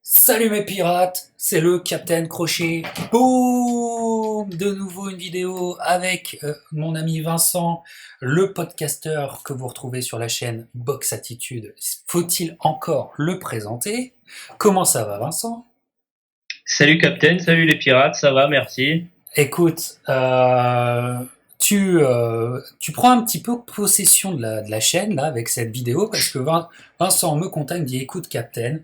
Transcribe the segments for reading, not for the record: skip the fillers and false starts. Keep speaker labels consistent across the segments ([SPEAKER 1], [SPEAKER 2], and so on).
[SPEAKER 1] Salut mes pirates, c'est le Captain Crochet. Boum! De nouveau une vidéo avec mon ami Vincent, le podcasteur que vous retrouvez sur la chaîne Box Attitude. Faut-il encore le présenter? Comment ça va, Vincent?
[SPEAKER 2] Salut Captain, salut les pirates, ça va, merci.
[SPEAKER 1] Écoute, tu prends un petit peu possession de la chaîne là avec cette vidéo parce que Vincent me contacte, me dit écoute Captain,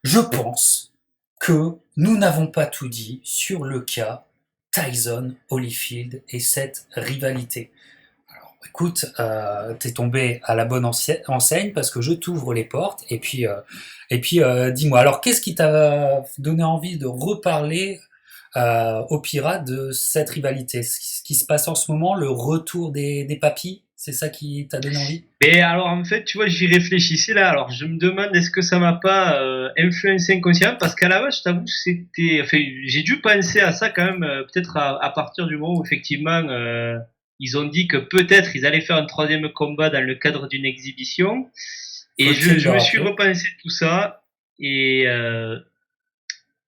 [SPEAKER 1] je pense que nous n'avons pas tout dit sur le cas Tyson-Holyfield et cette rivalité. Alors, écoute, t'es tombé à la bonne enseigne parce que je t'ouvre les portes et puis dis-moi. Alors, qu'est-ce qui t'a donné envie de reparler aux pirates de cette rivalité? Ce qui se passe en ce moment, le retour des papis, c'est ça qui t'a donné envie?
[SPEAKER 2] Et alors en fait, tu vois, j'y réfléchissais là, alors je me demande est-ce que ça m'a pas influencé inconsciemment, parce qu'à la base, je t'avoue, enfin, j'ai dû penser à ça quand même, peut-être à partir du moment où effectivement ils ont dit que peut-être ils allaient faire un troisième combat dans le cadre d'une exhibition, et je,
[SPEAKER 1] Faut-il
[SPEAKER 2] je
[SPEAKER 1] le
[SPEAKER 2] me suis
[SPEAKER 1] rappeler?
[SPEAKER 2] repensé tout ça, et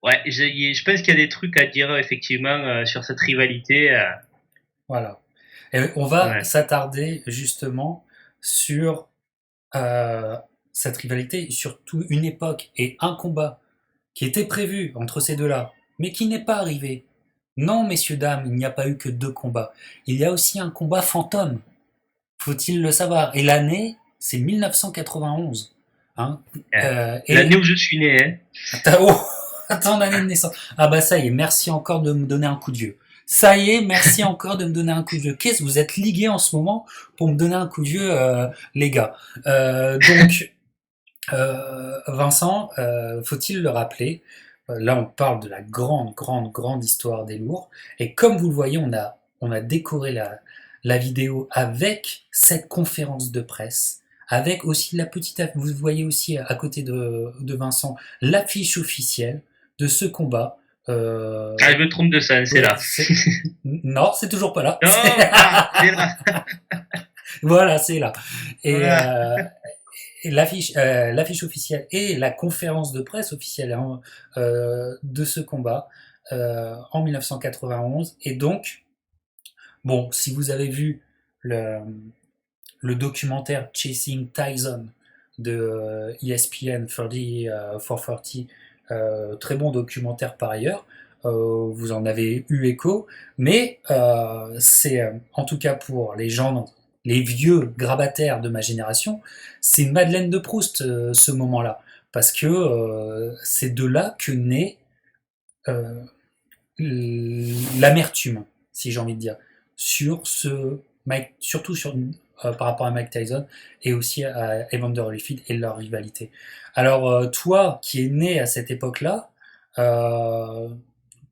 [SPEAKER 2] ouais, je pense qu'il y a des trucs à dire effectivement sur cette rivalité.
[SPEAKER 1] Voilà. Et on va
[SPEAKER 2] Ouais.
[SPEAKER 1] s'attarder justement sur euh, cette rivalité, surtout une époque et un combat qui était prévu entre ces deux-là, mais qui n'est pas arrivé. Non, messieurs, dames, il n'y a pas eu que deux combats. Il y a aussi un combat fantôme, faut-il le savoir. Et l'année, c'est 1991. Hein.
[SPEAKER 2] Euh, L'année
[SPEAKER 1] Et
[SPEAKER 2] où je suis né, hein.
[SPEAKER 1] oh, ton année de naissance. Ah bah ça y est, merci encore de me donner un coup de vieux. Ça y est, merci encore de me donner un coup de vieux. Qu'est-ce que vous êtes ligués en ce moment pour me donner un coup de vieux, les gars. Vincent, faut-il le rappeler, là on parle de la grande, grande, grande histoire des lourds, et comme vous le voyez, on a décoré la vidéo avec cette conférence de presse, avec aussi la petite, vous voyez aussi à côté de Vincent, l'affiche officielle de ce combat.
[SPEAKER 2] Ah, je me trompe de ça, c'est
[SPEAKER 1] Ouais,
[SPEAKER 2] là.
[SPEAKER 1] non, c'est toujours pas là.
[SPEAKER 2] Non, ah, c'est là.
[SPEAKER 1] Voilà, c'est là. Et,
[SPEAKER 2] Voilà.
[SPEAKER 1] euh, et l'affiche officielle et la conférence de presse officielle hein, de ce combat en 1991. Et donc, bon, si vous avez vu le, le documentaire Chasing Tyson de ESPN 430, très bon documentaire par ailleurs, vous en avez eu écho, mais c'est, en tout cas pour les gens, les vieux grabataires de ma génération, c'est une Madeleine de Proust ce moment-là, parce que c'est de là que naît euh, l'amertume, si j'ai envie de dire, sur ce surtout par rapport à Mike Tyson et aussi à Evander Holyfield et leur rivalité. Alors toi, qui es né à cette époque-là, euh,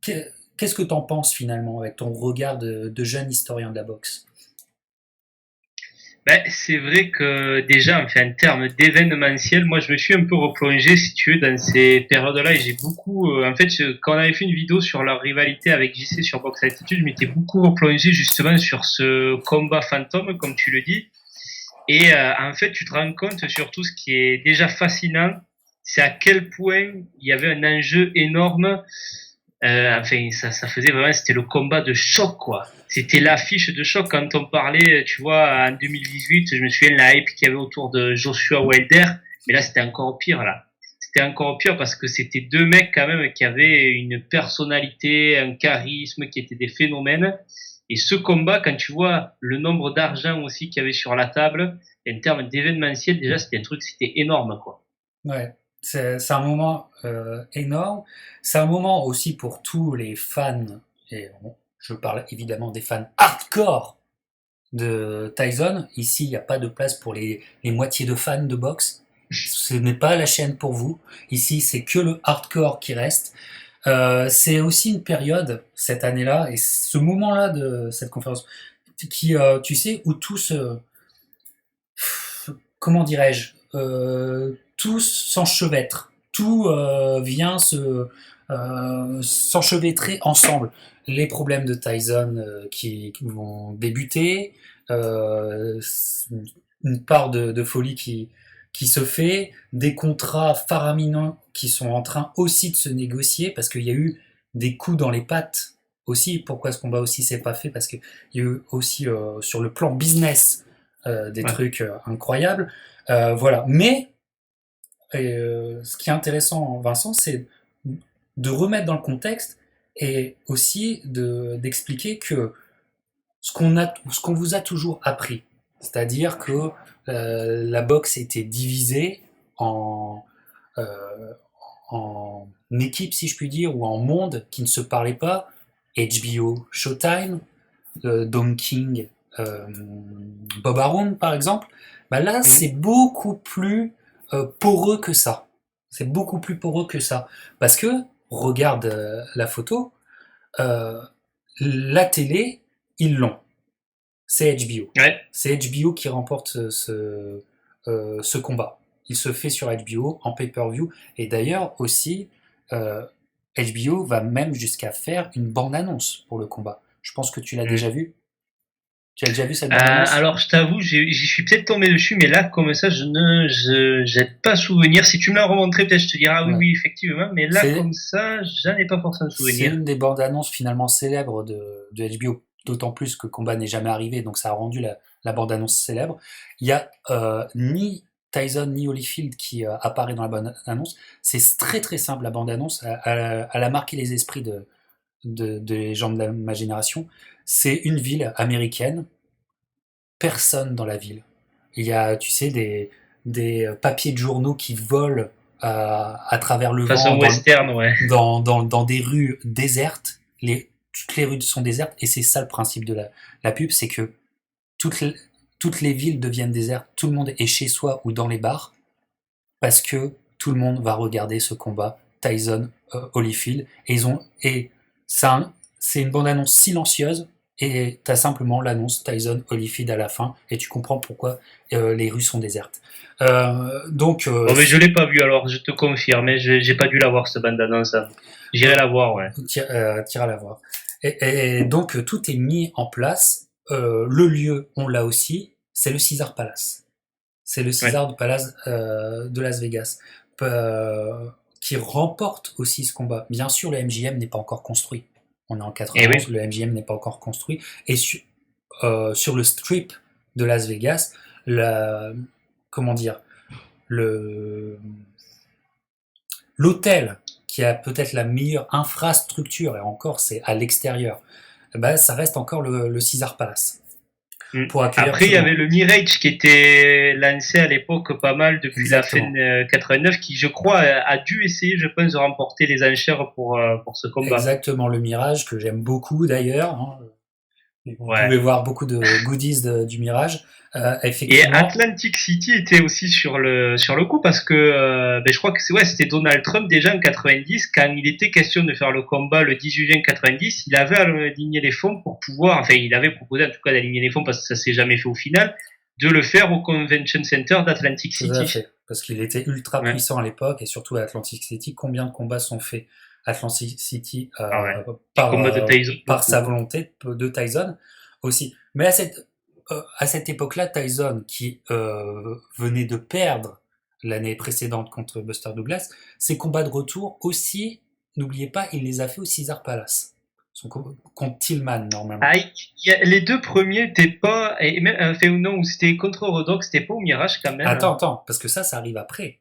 [SPEAKER 1] qu'est-ce que t'en penses finalement avec ton regard de jeune historien de la boxe?
[SPEAKER 2] Ben, c'est vrai que déjà, enfin, en termes d'événementiel, moi, je me suis un peu replongé, si tu veux, dans ces périodes-là, et j'ai beaucoup, en fait, quand on avait fait une vidéo sur leur rivalité avec JC sur Box Attitude, je m'étais beaucoup replongé justement sur ce combat fantôme, comme tu le dis. Et en fait, tu te rends compte surtout ce qui est déjà fascinant, c'est à quel point il y avait un enjeu énorme. Enfin, ça faisait vraiment, c'était le combat de choc, quoi. C'était l'affiche de choc quand on parlait, tu vois, en 2018, je me souviens de la hype qu'il y avait autour de Joshua Wilder, mais là, c'était encore pire, là. C'était encore pire parce que c'était deux mecs, quand même, qui avaient une personnalité, un charisme, qui étaient des phénomènes. Et ce combat, quand tu vois le nombre d'argent aussi qu'il y avait sur la table, en termes d'événementiel, déjà, c'était un truc, c'était énorme, quoi.
[SPEAKER 1] Ouais, c'est un moment énorme. C'est un moment aussi pour tous les fans, et bon, je parle évidemment des fans hardcore de Tyson. Ici, il n'y a pas de place pour les moitiés de fans de boxe. Ce n'est pas la chaîne pour vous. Ici, c'est que le hardcore qui reste. C'est aussi une période, cette année-là, et ce moment-là de cette conférence, qui, tu sais, où tout se, comment dirais-je, tout s'enchevêtre, tout vient s'enchevêtrer ensemble. Les problèmes de Tyson qui vont débuter, euh, une part de folie qui se fait, des contrats faramineux qui sont en train aussi de se négocier, parce qu'il y a eu des coups dans les pattes aussi. Pourquoi ce combat aussi s'est pas fait? Parce qu'il y a eu aussi sur le plan business des
[SPEAKER 2] Ouais.
[SPEAKER 1] trucs incroyables. Voilà. Mais ce qui est intéressant, Vincent, c'est de remettre dans le contexte et aussi d'expliquer que ce qu'on vous a toujours appris, c'est-à-dire que la boxe était divisée en, euh, en équipes, si je puis dire, ou en mondes qui ne se parlaient pas. HBO, Showtime, Don King, euh, Bob Arum, par exemple. Bah là,
[SPEAKER 2] Mhm.
[SPEAKER 1] c'est beaucoup plus poreux que ça. C'est beaucoup plus poreux que ça. Parce que, regarde la photo, euh, la télé, ils l'ont. C'est HBO.
[SPEAKER 2] Ouais.
[SPEAKER 1] C'est HBO qui remporte ce combat. Il se fait sur HBO en pay-per-view. Et d'ailleurs aussi, euh, HBO va même jusqu'à faire une bande-annonce pour le combat. Je pense que tu l'as déjà
[SPEAKER 2] Mhm.
[SPEAKER 1] vu. Tu as déjà vu cette bande-annonce?
[SPEAKER 2] Alors, je t'avoue, j'y suis peut-être tombé dessus, mais là, comme ça, j'ai pas souvenir. Si tu me l'as remontré, peut-être je te dirais, ah oui,
[SPEAKER 1] Ouais.
[SPEAKER 2] oui, effectivement, mais là,
[SPEAKER 1] C'est
[SPEAKER 2] comme ça, j'en ai pas forcément
[SPEAKER 1] c'est
[SPEAKER 2] souvenir.
[SPEAKER 1] une des bandes-annonces finalement célèbres de HBO, d'autant plus que le combat n'est jamais arrivé, donc ça a rendu la bande-annonce célèbre. Il y a ni Tyson ni Holyfield qui apparaît dans la bande-annonce. C'est très très simple la bande-annonce. Elle a marqué les esprits des gens de ma génération. C'est une ville américaine, personne dans la ville. Il y a, tu sais, des papiers de journaux qui volent à travers le vent
[SPEAKER 2] Façon western, ouais.
[SPEAKER 1] dans des rues désertes. Toutes les rues sont désertes et c'est ça le principe de la pub, c'est que toutes les, toutes les villes deviennent désertes, tout le monde est chez soi ou dans les bars parce que tout le monde va regarder ce combat Tyson Holyfield et ça c'est une bande annonce silencieuse et t'as simplement l'annonce Tyson Holyfield à la fin et tu comprends pourquoi les rues sont désertes. Donc
[SPEAKER 2] Bon, mais je l'ai pas vu, alors, je te confirme, mais j'ai pas dû la voir, cette bande-annonce. J'irai la voir, ouais.
[SPEAKER 1] tire à la voir. Et donc tout est mis en place. Le lieu, on l'a aussi, c'est le Caesar Palace. C'est le
[SPEAKER 2] Ouais.
[SPEAKER 1] Caesar Palace de Las Vegas qui remporte aussi ce combat. Bien sûr, le MGM n'est pas encore construit. On est en
[SPEAKER 2] Eh
[SPEAKER 1] 91,
[SPEAKER 2] oui.
[SPEAKER 1] le MGM n'est pas encore construit. Et sur le strip de Las Vegas, la, comment dire, le l'hôtel qui a peut-être la meilleure infrastructure, et encore c'est à l'extérieur, bah, ça reste encore le Caesar Palace
[SPEAKER 2] Mm.
[SPEAKER 1] pour accueillir
[SPEAKER 2] Après, il
[SPEAKER 1] tout
[SPEAKER 2] y
[SPEAKER 1] le
[SPEAKER 2] avait
[SPEAKER 1] monde.
[SPEAKER 2] le Mirage qui était lancé à l'époque pas mal depuis la fin
[SPEAKER 1] Exactement.
[SPEAKER 2] 89, qui, je crois, a dû essayer, je pense, de remporter les enchères pour ce combat.
[SPEAKER 1] Exactement, le Mirage, que j'aime beaucoup d'ailleurs, hein. Vous
[SPEAKER 2] Ouais.
[SPEAKER 1] pouvez voir beaucoup de goodies du Mirage.
[SPEAKER 2] Et
[SPEAKER 1] Effectivement,
[SPEAKER 2] Atlantic City était aussi sur le coup parce que ben, je crois que c'était Donald Trump déjà en 90 quand il était question de faire le combat le 18 juin 90, il avait aligné les fonds pour pouvoir, enfin il avait proposé en tout cas d'aligner les fonds parce que ça s'est jamais fait au final, de le faire au Convention Center d'Atlantic
[SPEAKER 1] tout à
[SPEAKER 2] City.
[SPEAKER 1] fait. Parce qu'il était ultra
[SPEAKER 2] Ouais.
[SPEAKER 1] puissant à l'époque, et surtout à Atlantic City. Combien de combats sont faits à Atlantic City
[SPEAKER 2] Ah ouais. Les combats de Tyson
[SPEAKER 1] par sa
[SPEAKER 2] beaucoup.
[SPEAKER 1] volonté de Tyson aussi. Mais à cette époque-là, Tyson, qui venait de perdre l'année précédente contre Buster Douglas, ses combats de retour aussi, n'oubliez pas, il les a fait au Caesar Palace. Contre Tillman,
[SPEAKER 2] Ah,
[SPEAKER 1] normalement.
[SPEAKER 2] les deux premiers étaient pas, et même, fait ou non, où c'était contre Rodox, c'était pas au Mirage quand même.
[SPEAKER 1] Attends, parce que ça arrive après.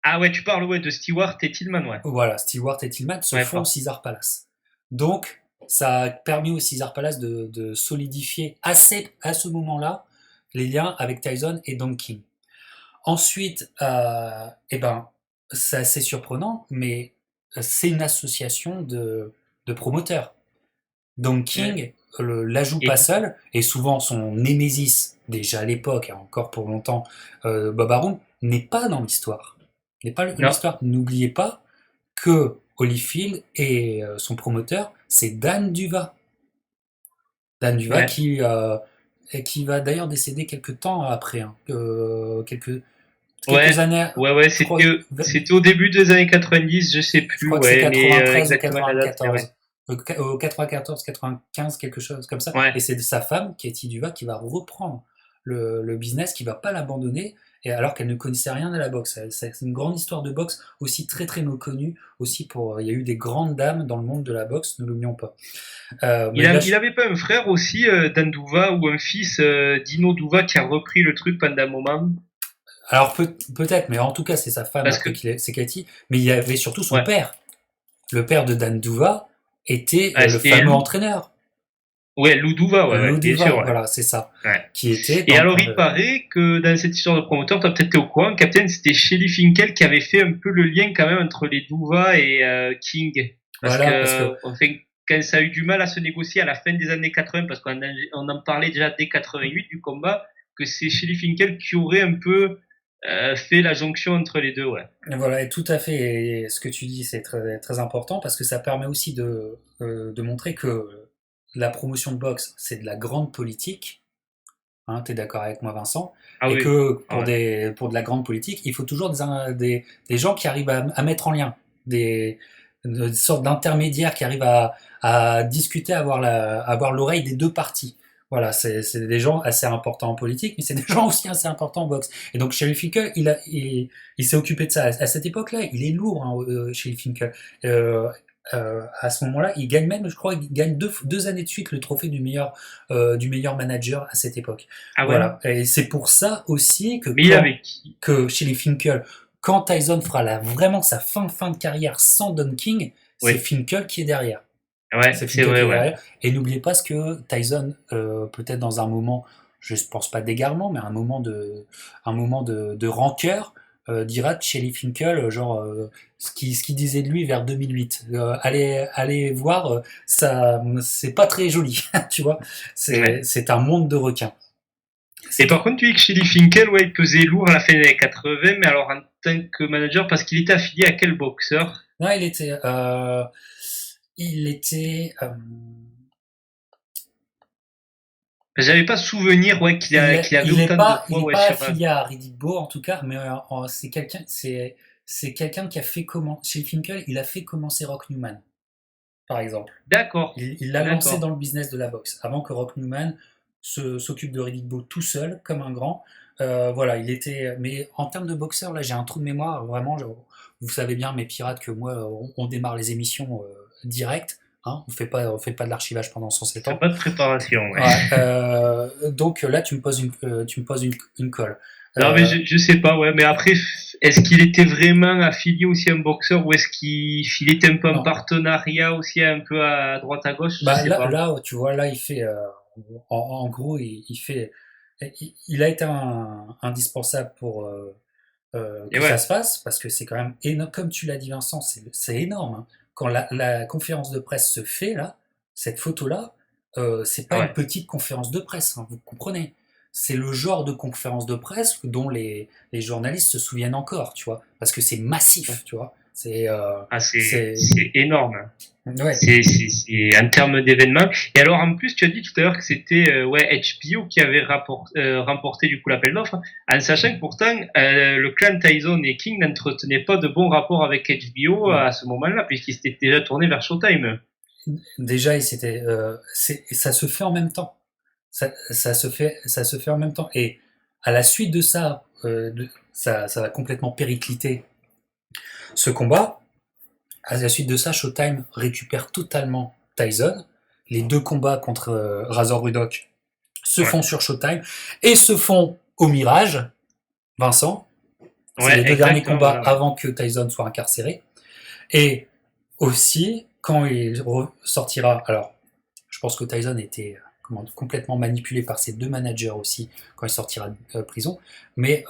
[SPEAKER 2] Ah ouais, tu parles ouais de Stewart et Tillman, ouais.
[SPEAKER 1] Voilà, Stewart et Tillman se
[SPEAKER 2] Ouais,
[SPEAKER 1] font au
[SPEAKER 2] pas.
[SPEAKER 1] Caesar Palace. Donc, ça a permis au Caesar Palace de solidifier à ce moment-là les liens avec Tyson et Don King. Ensuite, eh ben, c'est assez surprenant, mais c'est une association de promoteurs. Don
[SPEAKER 2] Ouais.
[SPEAKER 1] King la joue pas
[SPEAKER 2] Et
[SPEAKER 1] seul, et souvent son némésis, déjà à l'époque, et encore pour longtemps, Bob Arum, n'est pas dans l'histoire. N'est pas dans
[SPEAKER 2] non,
[SPEAKER 1] l'histoire. N'oubliez pas que Holyfield et son promoteur, c'est Dan Duva. Dan Duva
[SPEAKER 2] ouais.
[SPEAKER 1] qui va d'ailleurs décéder quelques temps après, hein, quelques
[SPEAKER 2] Ouais,
[SPEAKER 1] années,
[SPEAKER 2] ouais,
[SPEAKER 1] je crois,
[SPEAKER 2] c'était au début des années 90, je sais
[SPEAKER 1] je
[SPEAKER 2] plus,
[SPEAKER 1] crois que c'est
[SPEAKER 2] ouais, mais
[SPEAKER 1] 93 ou
[SPEAKER 2] exactement la date, mais ouais.
[SPEAKER 1] 94. 94, 95, quelque chose comme ça.
[SPEAKER 2] Ouais,
[SPEAKER 1] Et c'est sa femme, Katie Duva, qui va reprendre le business, qui va pas l'abandonner et alors qu'elle ne connaissait rien à la boxe. C'est une grande histoire de boxe, aussi très très méconnue, aussi il y a eu des grandes dames dans le monde de la boxe, ne l'oublions pas. Mais là,
[SPEAKER 2] Il avait pas un frère aussi, Dan Douva, ou un fils, Dino Douva, qui a repris le truc pendant un moment?
[SPEAKER 1] alors peut-être, mais en tout cas c'est sa femme
[SPEAKER 2] Parce
[SPEAKER 1] après
[SPEAKER 2] que,
[SPEAKER 1] c'est Cathy, mais il y avait surtout son
[SPEAKER 2] ouais,
[SPEAKER 1] père. Le père de Dan Douva était le
[SPEAKER 2] c'était
[SPEAKER 1] fameux
[SPEAKER 2] Lou,
[SPEAKER 1] entraîneur,
[SPEAKER 2] ouais, Lou Douva, ouais,
[SPEAKER 1] Lou
[SPEAKER 2] bien sûr,
[SPEAKER 1] Duva,
[SPEAKER 2] ouais.
[SPEAKER 1] voilà, c'est ça,
[SPEAKER 2] Ouais.
[SPEAKER 1] qui était
[SPEAKER 2] Et
[SPEAKER 1] dans
[SPEAKER 2] alors, il paraît que dans cette histoire de promoteur, toi peut-être t'es au courant, Captain, c'était Shelly Finkel qui avait fait un peu le lien quand même entre les Douva et King. Parce
[SPEAKER 1] voilà, parce
[SPEAKER 2] que,
[SPEAKER 1] que
[SPEAKER 2] enfin, quand ça a eu du mal à se négocier à la fin des années 80, parce on en parlait déjà dès 88 du combat, que c'est Shelly Finkel qui aurait un peu fait la jonction entre les deux, ouais.
[SPEAKER 1] voilà, et tout à fait, et ce que tu dis c'est très très important parce que ça permet aussi de montrer que la promotion de boxe c'est de la grande politique. Hein, tu es d'accord avec moi, Vincent,
[SPEAKER 2] Ah
[SPEAKER 1] et
[SPEAKER 2] oui,
[SPEAKER 1] que
[SPEAKER 2] ah ouais.
[SPEAKER 1] pour de la grande politique, il faut toujours des gens qui arrivent à mettre en lien, une sorte d'intermédiaires qui arrivent à discuter, à avoir l'oreille des deux parties. Voilà, c'est des gens assez importants en politique, mais c'est des gens aussi assez importants en boxe. Et donc, Shelly Finkel, il s'est occupé de ça. À cette époque-là, il est lourd, hein, Shelly Finkel. Euh, à ce moment-là, il gagne même, je crois, il gagne deux années de suite le trophée du meilleur manager à cette époque.
[SPEAKER 2] Ah ouais.
[SPEAKER 1] Voilà. Et c'est pour ça aussi que
[SPEAKER 2] Mais il avait qui?
[SPEAKER 1] chez les Finkel, quand Tyson fera vraiment sa fin de carrière sans Don King, c'est
[SPEAKER 2] Oui.
[SPEAKER 1] Finkel qui est derrière.
[SPEAKER 2] Ouais,
[SPEAKER 1] C'est
[SPEAKER 2] c'est
[SPEAKER 1] Finkel
[SPEAKER 2] vrai,
[SPEAKER 1] qui est
[SPEAKER 2] ouais.
[SPEAKER 1] derrière. Et n'oubliez pas ce que Tyson, peut-être dans un moment, je pense pas d'égarement, mais un moment de rancœur, dira de Shelly Finkel, genre, ce qu'il disait de lui vers 2008. Allez voir, ça, c'est pas très joli, tu vois.
[SPEAKER 2] Ouais.
[SPEAKER 1] C'est un monde de requins.
[SPEAKER 2] Et
[SPEAKER 1] C'est
[SPEAKER 2] par contre, tu dis que Shelly Finkel, ouais, il pesait lourd à la fin des années 80, mais alors en tant que manager, parce qu'il était affilié à quel boxeur?
[SPEAKER 1] Non, il était,
[SPEAKER 2] J'avais pas souvenir, ouais, qu'il avait autant de
[SPEAKER 1] il
[SPEAKER 2] poids,
[SPEAKER 1] est
[SPEAKER 2] ouais,
[SPEAKER 1] pas
[SPEAKER 2] sur.
[SPEAKER 1] affilié à Riddick Bowe en tout cas, mais c'est quelqu'un qui a fait chez Finkel, il a fait commencer Rock Newman, par exemple.
[SPEAKER 2] D'accord,
[SPEAKER 1] Il l'a lancé
[SPEAKER 2] d'accord.
[SPEAKER 1] dans le business de la boxe avant que Rock Newman s'occupe de Riddick Bowe tout seul, comme un grand. Voilà, il était. Mais en termes de boxeur, là, j'ai un trou de mémoire. Vraiment, vous savez bien, mes pirates, que moi, on démarre les émissions direct. Hein, on fait pas de l'archivage pendant 107
[SPEAKER 2] Ça
[SPEAKER 1] ans.
[SPEAKER 2] pas de préparation, ouais.
[SPEAKER 1] Ouais, donc là, tu me poses une colle.
[SPEAKER 2] Non, mais
[SPEAKER 1] Euh,
[SPEAKER 2] je sais pas, ouais, mais après, est-ce qu'il était vraiment affilié aussi à un boxeur ou est-ce qu'il était un peu en
[SPEAKER 1] non,
[SPEAKER 2] partenariat aussi un peu à droite à gauche? Je
[SPEAKER 1] bah
[SPEAKER 2] sais pas.
[SPEAKER 1] là, tu vois, là, il fait, en gros, il fait, il a été indispensable pour
[SPEAKER 2] Et
[SPEAKER 1] que ça
[SPEAKER 2] ouais,
[SPEAKER 1] se fasse, parce que c'est quand même énorme, comme tu l'as dit, Vincent, c'est énorme. Hein. Quand la conférence de presse se fait là, cette photo-là, c'est pas une
[SPEAKER 2] ouais.
[SPEAKER 1] petite conférence de presse, hein, vous comprenez. C'est le genre de conférence de presse dont les journalistes se souviennent encore, tu vois, parce que c'est massif, tu vois.
[SPEAKER 2] Ah,
[SPEAKER 1] C'est,
[SPEAKER 2] c'est énorme.
[SPEAKER 1] ouais,
[SPEAKER 2] C'est en termes d'événements. Et alors en plus, tu as dit tout à l'heure que c'était ouais HBO qui avait remporté du coup l'appel d'offres, en sachant que pourtant le clan Tyson et King n'entretenaient pas de bons rapports avec HBO
[SPEAKER 1] non.
[SPEAKER 2] à ce moment-là, puisqu'ils s'étaient déjà tournés vers Showtime.
[SPEAKER 1] Déjà, ça se fait en même temps. Ça se fait en même temps. Et à la suite de ça, ça va complètement péricliter ce combat. À la suite de ça, Showtime récupère totalement Tyson. Les deux combats contre Razor Ruddock se
[SPEAKER 2] Ouais,
[SPEAKER 1] font sur Showtime et se font au Mirage, Vincent. C'est
[SPEAKER 2] ouais,
[SPEAKER 1] les deux derniers
[SPEAKER 2] exactement,
[SPEAKER 1] combats
[SPEAKER 2] voilà, ouais.
[SPEAKER 1] avant que Tyson soit incarcéré. Et aussi, quand il sortira, alors je pense que Tyson était complètement manipulé par ses deux managers aussi quand il sortira de prison, mais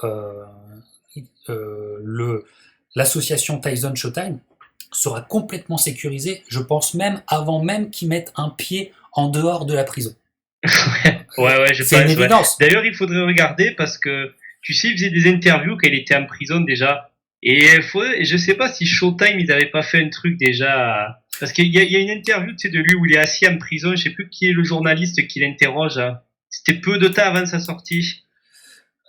[SPEAKER 1] l'association Tyson Showtime sera complètement sécurisée, je pense même avant même qu'ils mettent un pied en dehors de la prison.
[SPEAKER 2] Ouais, ouais, je
[SPEAKER 1] C'est une
[SPEAKER 2] pense, ouais.
[SPEAKER 1] évidence.
[SPEAKER 2] D'ailleurs, il faudrait regarder parce que, tu sais, il faisait des interviews quand il était en prison déjà. Et je sais pas si Showtime, ils avaient pas fait un truc déjà. Parce qu'il y a une interview, tu sais, de lui où il est assis en prison. Je sais plus qui est le journaliste qui l'interroge, hein. C'était peu de temps avant sa sortie.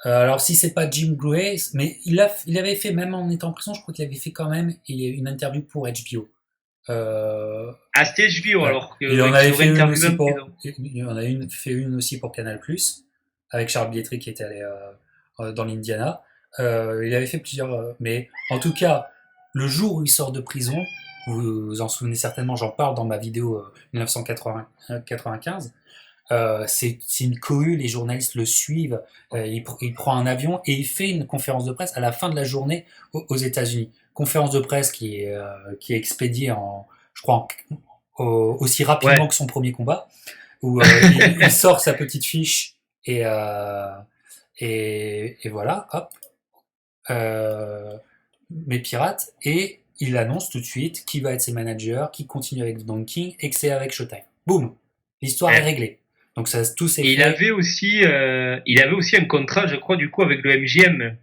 [SPEAKER 1] Alors si c'est pas Jim Gray, mais il avait fait, même en étant en prison, je crois qu'il avait fait quand même une interview pour HBO. Euh,
[SPEAKER 2] À Stage View,
[SPEAKER 1] ouais.
[SPEAKER 2] alors que,
[SPEAKER 1] Avait
[SPEAKER 2] qu'il aurait
[SPEAKER 1] fait une
[SPEAKER 2] interviewé
[SPEAKER 1] aussi
[SPEAKER 2] en prison.
[SPEAKER 1] il fait une aussi pour Canal+, avec Charles Bietri qui était allé dans l'Indiana. Il avait fait plusieurs, mais en tout cas, le jour où il sort de prison, vous vous en souvenez certainement, j'en parle dans ma vidéo 1995. C'est une cohue, les journalistes le suivent, il prend un avion et il fait une conférence de presse à la fin de la journée aux États-Unis. Conférence de presse qui est expédiée je crois, aussi rapidement
[SPEAKER 2] Ouais.
[SPEAKER 1] que son premier combat, où il sort sa petite fiche et voilà, hop, euh, mes pirates, et il annonce tout de suite qui va être ses managers, qui continue avec Don King et que c'est avec Showtime. Boum, l'histoire est
[SPEAKER 2] Ouais.
[SPEAKER 1] réglée. Donc ça, tout s'est
[SPEAKER 2] Et
[SPEAKER 1] fait,
[SPEAKER 2] il avait aussi un contrat, je crois, du coup, avec le MGM.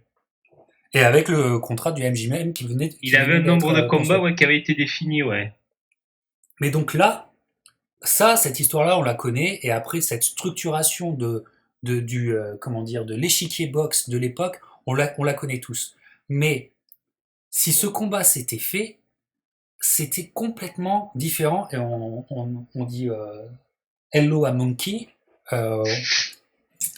[SPEAKER 1] et avec le contrat du MGM
[SPEAKER 2] Il
[SPEAKER 1] qui
[SPEAKER 2] avait un
[SPEAKER 1] venait d'être
[SPEAKER 2] nombre de combats,
[SPEAKER 1] construit.
[SPEAKER 2] ouais, qui avait été défini, ouais.
[SPEAKER 1] Mais donc là, cette histoire-là, on la connaît, et après cette structuration du comment dire, de l'échiquier boxe de l'époque, on la connaît tous. Mais si ce combat s'était fait, c'était complètement différent, et on dit Hello à Monkey, euh,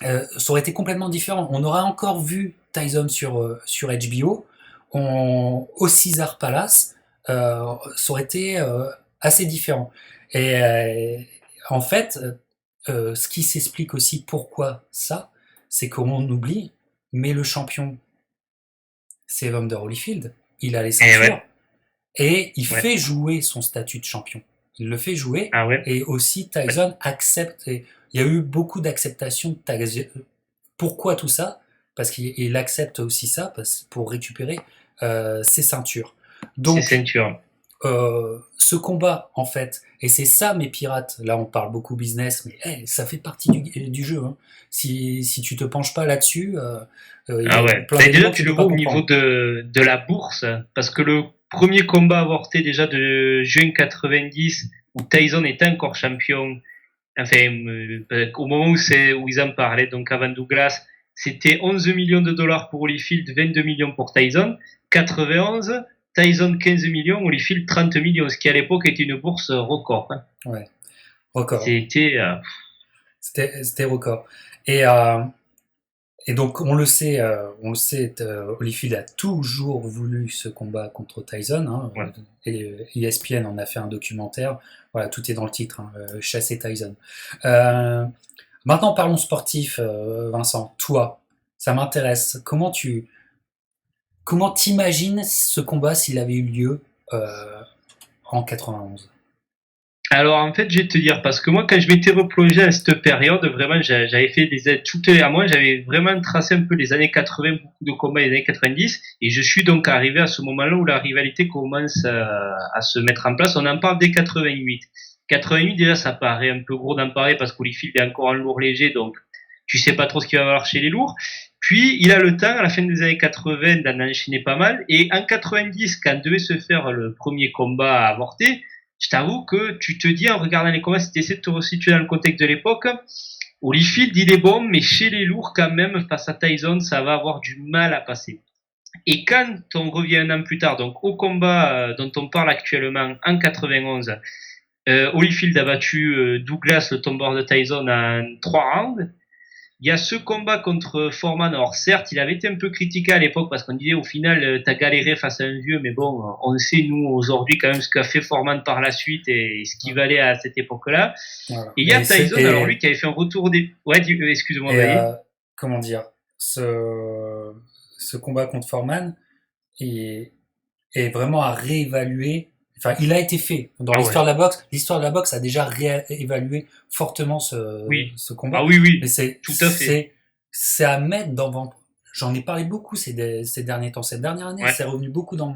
[SPEAKER 1] ça aurait été complètement différent. On aurait encore vu Tyson sur HBO, au Caesar Palace, ça aurait été assez différent. Et en fait, ce qui s'explique aussi pourquoi ça, c'est qu'on oublie, mais le champion, c'est Evander Holyfield, il a les
[SPEAKER 2] Et
[SPEAKER 1] ceintures,
[SPEAKER 2] ouais,
[SPEAKER 1] et il
[SPEAKER 2] ouais.
[SPEAKER 1] fait jouer son statut de champion. Il le fait jouer,
[SPEAKER 2] Ah ouais.
[SPEAKER 1] et aussi Tyson accepte, et il y a eu beaucoup d'acceptation de Tyson. Pourquoi tout ça? Parce qu'il accepte aussi ça pour récupérer ses ceintures.
[SPEAKER 2] C'est
[SPEAKER 1] Donc,
[SPEAKER 2] ceinture.
[SPEAKER 1] ce combat, en fait, et c'est ça mes pirates, là on parle beaucoup business, mais hey, ça fait partie du jeu. Hein. Si tu te penches pas là-dessus, il y
[SPEAKER 2] Ah
[SPEAKER 1] a
[SPEAKER 2] ouais.
[SPEAKER 1] plein
[SPEAKER 2] Ben déjà,
[SPEAKER 1] d'éléments que tu
[SPEAKER 2] tu le
[SPEAKER 1] peux pas
[SPEAKER 2] vois au niveau
[SPEAKER 1] comprendre.
[SPEAKER 2] de la bourse, parce que le premier combat avorté déjà de juin 90, où Tyson était encore champion, enfin, au moment où ils en parlaient, donc avant Douglas, c'était 11 millions de dollars pour Holyfield, 22 millions pour Tyson. 91, Tyson 15 millions, Holyfield 30 millions, ce qui à l'époque était une bourse record. Hein.
[SPEAKER 1] Ouais, record.
[SPEAKER 2] C'était,
[SPEAKER 1] C'était record. Et, donc on le sait, Holyfield a toujours voulu ce combat contre Tyson. Hein,
[SPEAKER 2] ouais.
[SPEAKER 1] et ESPN en a fait un documentaire. Voilà, tout est dans le titre, hein, Chasser Tyson. Euh, Maintenant parlons sportif, Vincent. Toi, ça m'intéresse. Comment t'imagines ce combat s'il avait eu lieu en 91?
[SPEAKER 2] Alors en fait, je vais te dire, parce que moi, quand je m'étais replongé à cette période, vraiment, j'avais fait des études à moi, j'avais vraiment tracé un peu les années 80, beaucoup de combats des années 90, et je suis donc arrivé à ce moment-là où la rivalité commence à se mettre en place. On en parle dès 88. 88, déjà, ça paraît un peu gros d'en parler parce qu'Holyfield est encore en lourd léger, donc tu sais pas trop ce qui va valoir chez les lourds. Puis, il a le temps, à la fin des années 80, d'en enchaîner pas mal, et en 90, quand devait se faire le premier combat à avorter, je t'avoue que tu te dis en regardant les combats, si tu essaies de te resituer dans le contexte de l'époque, Holyfield, il est bon, mais chez les lourds, quand même, face à Tyson, ça va avoir du mal à passer. Et quand on revient un an plus tard, donc au combat dont on parle actuellement en 91, Holyfield a battu Douglas, le tombeur de Tyson, en 3 rounds. Il y a ce combat contre Foreman. Alors certes, il avait été un peu critiqué à l'époque parce qu'on disait au final, t'as galéré face à un vieux, mais bon, on sait nous aujourd'hui quand même ce qu'a fait Foreman par la suite et ce qu'il valait à cette époque-là.
[SPEAKER 1] Voilà.
[SPEAKER 2] Et il y a Tyson, alors lui qui avait fait un retour des... Ouais, excuse-moi,
[SPEAKER 1] Et
[SPEAKER 2] vas-y.
[SPEAKER 1] comment dire, ce combat contre Foreman est, est vraiment à réévaluer. Enfin, il a été fait dans
[SPEAKER 2] Ah ouais,
[SPEAKER 1] l'histoire de la boxe. L'histoire de la boxe a déjà réévalué fortement
[SPEAKER 2] oui.
[SPEAKER 1] ce
[SPEAKER 2] Ah
[SPEAKER 1] combat.
[SPEAKER 2] oui,
[SPEAKER 1] Mais
[SPEAKER 2] oui, tout à fait.
[SPEAKER 1] c'est à mettre dans. J'en ai parlé beaucoup ces derniers temps. Cette dernière année,
[SPEAKER 2] Ouais.
[SPEAKER 1] c'est revenu beaucoup dans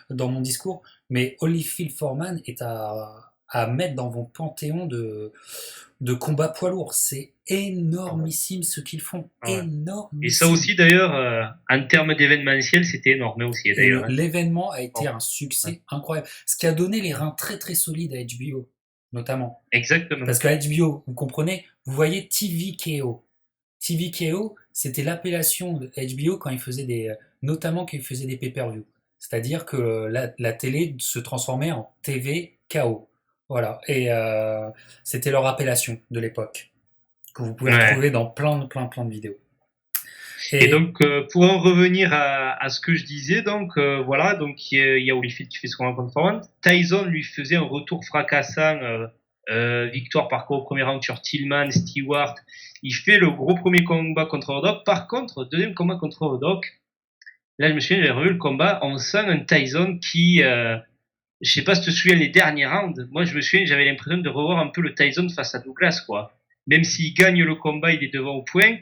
[SPEAKER 1] mon discours. Mais Holyfield Foreman est à mettre dans vos panthéons de combats poids lourds. C'est
[SPEAKER 2] Ah ouais.
[SPEAKER 1] énormissime ce qu'ils font.
[SPEAKER 2] Ah ouais. Et ça
[SPEAKER 1] Énormissime.
[SPEAKER 2] aussi d'ailleurs, en termes d'événementiel, c'était énorme aussi
[SPEAKER 1] Et
[SPEAKER 2] d'ailleurs. Hein.
[SPEAKER 1] l'événement a été
[SPEAKER 2] Bon,
[SPEAKER 1] un
[SPEAKER 2] ouais.
[SPEAKER 1] succès incroyable. Ce qui a donné les reins très très solides à HBO, notamment.
[SPEAKER 2] Exactement.
[SPEAKER 1] Parce qu'à HBO, vous comprenez, vous voyez TVKO. TVKO, c'était l'appellation de HBO quand ils faisaient notamment quand ils faisaient des pay-per-view. C'est-à-dire que la télé se transformait en TV KO. Voilà. Et c'était leur appellation de l'époque, que vous pouvez
[SPEAKER 2] Ouais.
[SPEAKER 1] retrouver dans plein de vidéos.
[SPEAKER 2] Et
[SPEAKER 1] Et
[SPEAKER 2] donc, pour en revenir à ce que je disais, donc voilà, donc il y a Holyfield qui fait son rencontre Foreman. Tyson lui faisait un retour fracassant, victoire par KO au premier round sur Tillman, Stewart. Il fait le gros premier combat contre Rodok. Par contre, deuxième combat contre Rodok, là je me souviens, j'avais revu le combat, on sent un Tyson qui, je sais pas si tu te souviens les derniers rounds, moi je me souviens, j'avais l'impression de revoir un peu le Tyson face à Douglas, quoi. Même s'il gagne le combat, il est devant au point,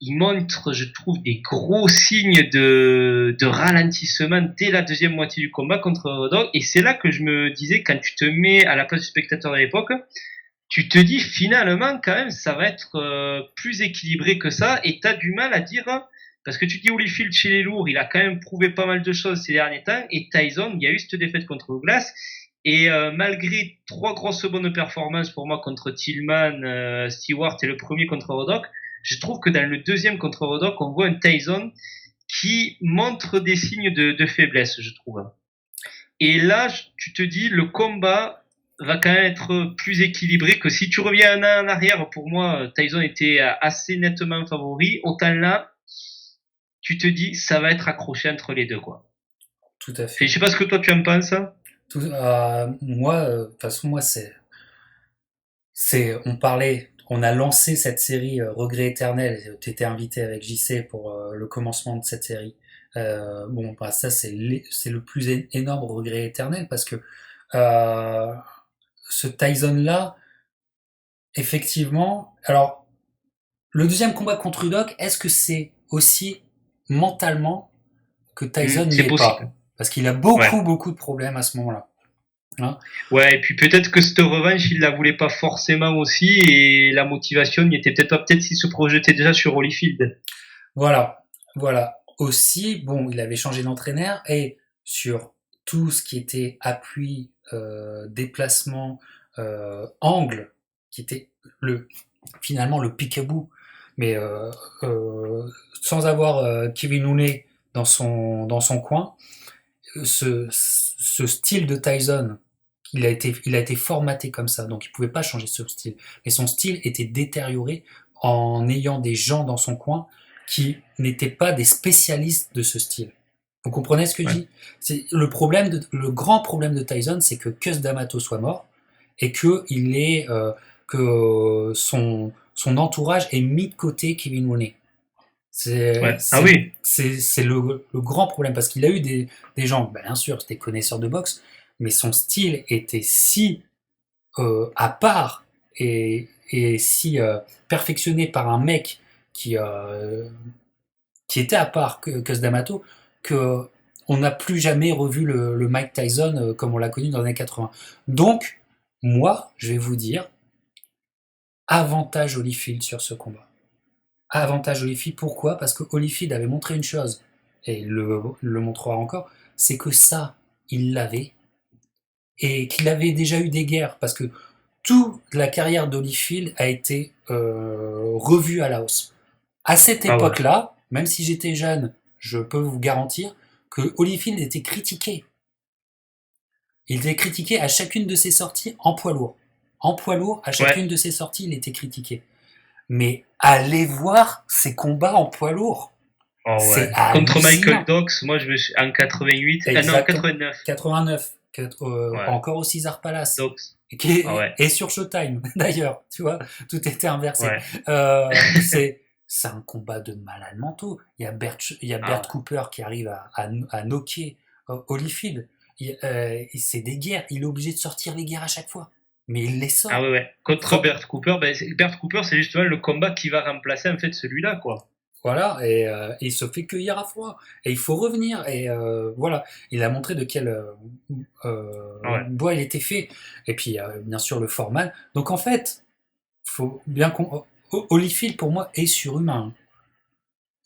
[SPEAKER 2] il montre, je trouve, des gros signes de ralentissement dès la deuxième moitié du combat contre Rodog. Et c'est là que je me disais, quand tu te mets à la place du spectateur de l'époque, tu te dis finalement quand même ça va être plus équilibré que ça, et t'as du mal à dire, parce que tu dis Holyfield chez les lourds, il a quand même prouvé pas mal de choses ces derniers temps, et Tyson, il y a eu cette défaite contre Douglas, et malgré trois grosses bonnes performances pour moi contre Tillman, Stewart et le premier contre Rodok, je trouve que dans le deuxième contre Rodok, on voit un Tyson qui montre des signes de faiblesse, je trouve. Et là, tu te dis, le combat va quand même être plus équilibré que si tu reviens un an en arrière. Pour moi, Tyson était assez nettement favori. Autant là, tu te dis, ça va être accroché entre les deux, quoi.
[SPEAKER 1] tout à
[SPEAKER 2] Et
[SPEAKER 1] fait.
[SPEAKER 2] je sais pas ce que toi tu en penses.
[SPEAKER 1] Moi, de toute façon, moi, on a lancé cette série Regret éternel. Tu étais invité avec JC pour le commencement de cette série. Bon, bah, ça, c'est le plus énorme regret éternel parce que euh, ce Tyson-là, effectivement, alors, le deuxième combat contre Udoka, est-ce que c'est aussi mentalement que Tyson n'y
[SPEAKER 2] C'est
[SPEAKER 1] est
[SPEAKER 2] possible.
[SPEAKER 1] pas? Parce qu'il a
[SPEAKER 2] Ouais.
[SPEAKER 1] beaucoup de problèmes à ce moment-là. Hein.
[SPEAKER 2] Ouais, et puis peut-être que cette revanche, il la voulait pas forcément aussi, et la motivation n'y était peut-être pas, peut-être s'il se projetait déjà sur Holyfield.
[SPEAKER 1] Voilà, voilà. Aussi, bon, il avait changé d'entraîneur et sur tout ce qui était appui, déplacement, angle, qui était finalement le peekaboo, mais sans avoir Kevin Looney dans son coin, ce style de Tyson, il a été formaté comme ça, donc il pouvait pas changer ce style. Mais son style était détérioré en ayant des gens dans son coin qui n'étaient pas des spécialistes de ce style. Vous comprenez ce que je
[SPEAKER 2] Ouais.
[SPEAKER 1] dis? C'est le grand problème de Tyson, c'est que Cus D'Amato soit mort et que son entourage ait mis de côté Kevin Looney.
[SPEAKER 2] Ouais. Ah oui.
[SPEAKER 1] C'est le grand problème parce qu'il a eu des gens, ben, bien sûr, des connaisseurs de boxe, mais son style était si à part et si perfectionné par un mec qui était à part que D'Amato que on n'a plus jamais revu le Mike Tyson comme on l'a connu dans les années 80. Donc, moi, je vais vous dire, avantage Holyfield sur ce combat. Avantage Holyfield, pourquoi? Parce que Holyfield avait montré une chose, et il le montrera encore, c'est que ça, il l'avait, et qu'il avait déjà eu des guerres, parce que toute la carrière d'Holyfield a été revue à la hausse. À cette
[SPEAKER 2] Ah ouais.
[SPEAKER 1] époque-là, même si j'étais jeune, je peux vous garantir que Holyfield était critiqué. Il était critiqué à chacune de ses sorties en poids lourd. En poids lourd, à
[SPEAKER 2] Ouais.
[SPEAKER 1] chacune de ses sorties, il était critiqué. Mais allez voir ses combats en poids lourd.
[SPEAKER 2] Oh
[SPEAKER 1] C'est
[SPEAKER 2] ouais. Contre Michael
[SPEAKER 1] hallucinant.
[SPEAKER 2] Dox, moi je me suis en 88, non,
[SPEAKER 1] Exactement.
[SPEAKER 2] 89.
[SPEAKER 1] 89.
[SPEAKER 2] Ouais.
[SPEAKER 1] Encore au Caesar Palace.
[SPEAKER 2] Dox. Ah ouais.
[SPEAKER 1] Et sur Showtime, d'ailleurs. Tu vois, tout était inversé.
[SPEAKER 2] Ouais.
[SPEAKER 1] C'est un combat de malades mentaux. Il y a
[SPEAKER 2] Ah
[SPEAKER 1] Bert
[SPEAKER 2] ouais.
[SPEAKER 1] Cooper qui arrive à knocker Holyfield. C'est des guerres. Il est obligé de sortir les guerres à chaque fois. Mais il les
[SPEAKER 2] Ah
[SPEAKER 1] sort.
[SPEAKER 2] ouais, ouais. Contre Bert Cooper, Bert Cooper, c'est justement le combat qui va remplacer en fait celui-là, quoi.
[SPEAKER 1] Voilà, et il se fait cueillir à froid. Et il faut revenir. Et voilà, il a montré de quel
[SPEAKER 2] Ah ouais.
[SPEAKER 1] bois il était fait. Et puis, bien sûr, le Foreman. Donc, en fait, faut bien Holyfield, pour moi, est surhumain.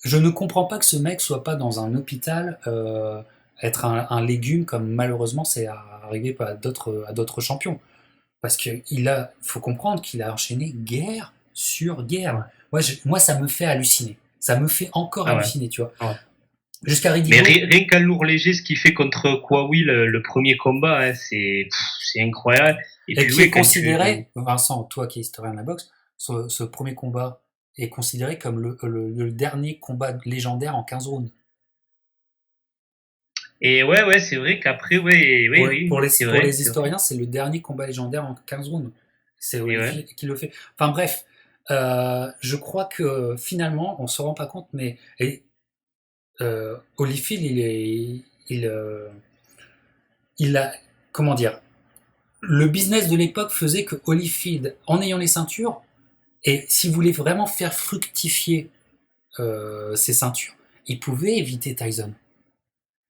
[SPEAKER 1] Je ne comprends pas que ce mec soit pas dans un hôpital, être un légume, comme malheureusement c'est arrivé à d'autres champions. Parce que faut comprendre qu'il a enchaîné guerre sur guerre.
[SPEAKER 2] Ouais.
[SPEAKER 1] Moi, ça me fait halluciner. Ça me fait encore
[SPEAKER 2] Ah ouais.
[SPEAKER 1] halluciner, tu vois.
[SPEAKER 2] Ouais.
[SPEAKER 1] Jusqu'à
[SPEAKER 2] Mais
[SPEAKER 1] Ridigo.
[SPEAKER 2] rien qu'à lourd léger, ce qu'il fait contre Kwawi, le premier combat, hein, c'est incroyable. Et
[SPEAKER 1] Et
[SPEAKER 2] puis
[SPEAKER 1] qui est
[SPEAKER 2] oui, quand
[SPEAKER 1] considéré,
[SPEAKER 2] tu...
[SPEAKER 1] Vincent, toi qui es historien de la boxe, ce premier combat est considéré comme le dernier combat légendaire en 15 rounds.
[SPEAKER 2] Et ouais, c'est vrai qu'après, oui, c'est
[SPEAKER 1] Pour
[SPEAKER 2] vrai,
[SPEAKER 1] les
[SPEAKER 2] c'est vrai.
[SPEAKER 1] historiens, c'est le dernier combat légendaire en 15 rounds. C'est
[SPEAKER 2] Et ouais.
[SPEAKER 1] Holyfield qui le fait. Enfin bref, je crois que finalement, on se rend pas compte, mais Holyfield, il, euh, il a, comment dire, le business de l'époque faisait que Holyfield, en ayant les ceintures, et s'il voulait vraiment faire fructifier ses ceintures, il pouvait éviter Tyson.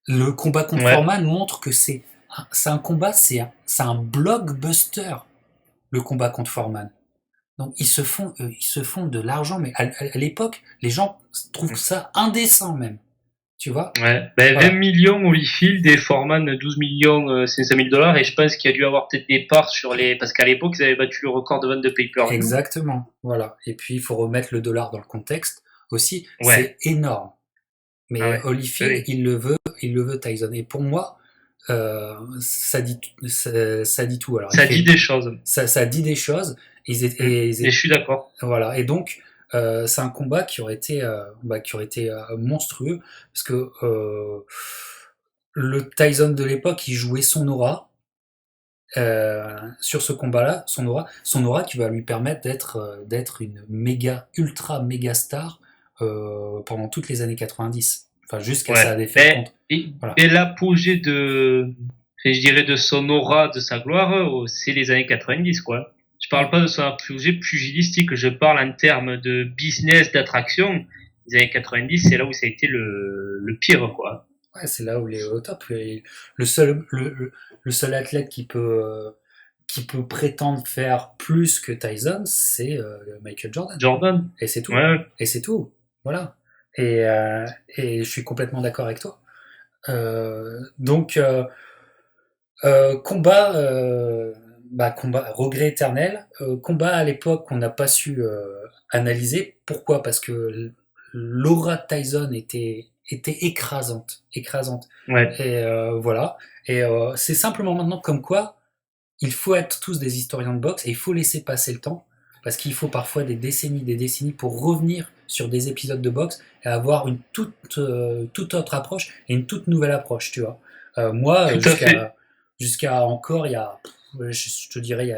[SPEAKER 1] Le combat contre
[SPEAKER 2] Ouais.
[SPEAKER 1] Foreman montre que c'est un combat, c'est un blockbuster, le combat contre Foreman. Donc ils se font de l'argent, mais à l'époque, les gens trouvent ça indécent même. Tu vois?
[SPEAKER 2] Ouais. Ben, 20
[SPEAKER 1] Voilà.
[SPEAKER 2] millions Holyfield et Foreman 12 millions 500 000 dollars et je pense qu'il y a dû avoir peut-être des parts sur les, parce qu'à l'époque ils avaient battu le record de vente de pay-per-view.
[SPEAKER 1] Exactement. Voilà. Et puis il faut remettre le dollar dans le contexte aussi.
[SPEAKER 2] Ouais.
[SPEAKER 1] C'est énorme.
[SPEAKER 2] Ah
[SPEAKER 1] Mais
[SPEAKER 2] ouais.
[SPEAKER 1] Holyfield,
[SPEAKER 2] Oui.
[SPEAKER 1] il le veut Tyson. Et pour moi, ça dit tout. Alors
[SPEAKER 2] Ça dit des choses.
[SPEAKER 1] ça dit des choses.
[SPEAKER 2] Et je suis d'accord.
[SPEAKER 1] Voilà. Et donc, c'est un combat qui aurait été monstrueux parce que le Tyson de l'époque, il jouait son aura sur ce combat-là, son aura qui va lui permettre d'être une ultra méga star pendant toutes les années 90, enfin jusqu'à
[SPEAKER 2] Ouais.
[SPEAKER 1] sa défaite contre. Voilà.
[SPEAKER 2] Et l'apogée de, enfin, je dirais de son aura, de sa gloire, c'est les années 90, quoi. Je parle
[SPEAKER 1] Ouais,
[SPEAKER 2] pas de son apogée pugilistique, je parle en termes de business, d'attraction. Les années 90, c'est là où ça a été le pire, quoi.
[SPEAKER 1] ouais, c'est là où il est au top. Et le seul athlète qui peut prétendre faire plus que Tyson, c'est Michael Jordan.
[SPEAKER 2] Jordan.
[SPEAKER 1] Et c'est tout.
[SPEAKER 2] Ouais.
[SPEAKER 1] Et c'est tout. Voilà. Et je suis complètement d'accord avec toi. Donc, combat, combat, regret éternel. Combat à l'époque qu'on n'a pas su analyser. Pourquoi? Parce que l'aura de Tyson était écrasante. Écrasante.
[SPEAKER 2] Ouais.
[SPEAKER 1] Et voilà. Et c'est simplement maintenant comme quoi il faut être tous des historiens de boxe et il faut laisser passer le temps. Parce qu'il faut parfois des décennies pour revenir sur des épisodes de boxe et avoir une toute autre approche et une toute nouvelle approche, tu vois. Moi,
[SPEAKER 2] Tout à fait.
[SPEAKER 1] jusqu'à encore je te dirais, il y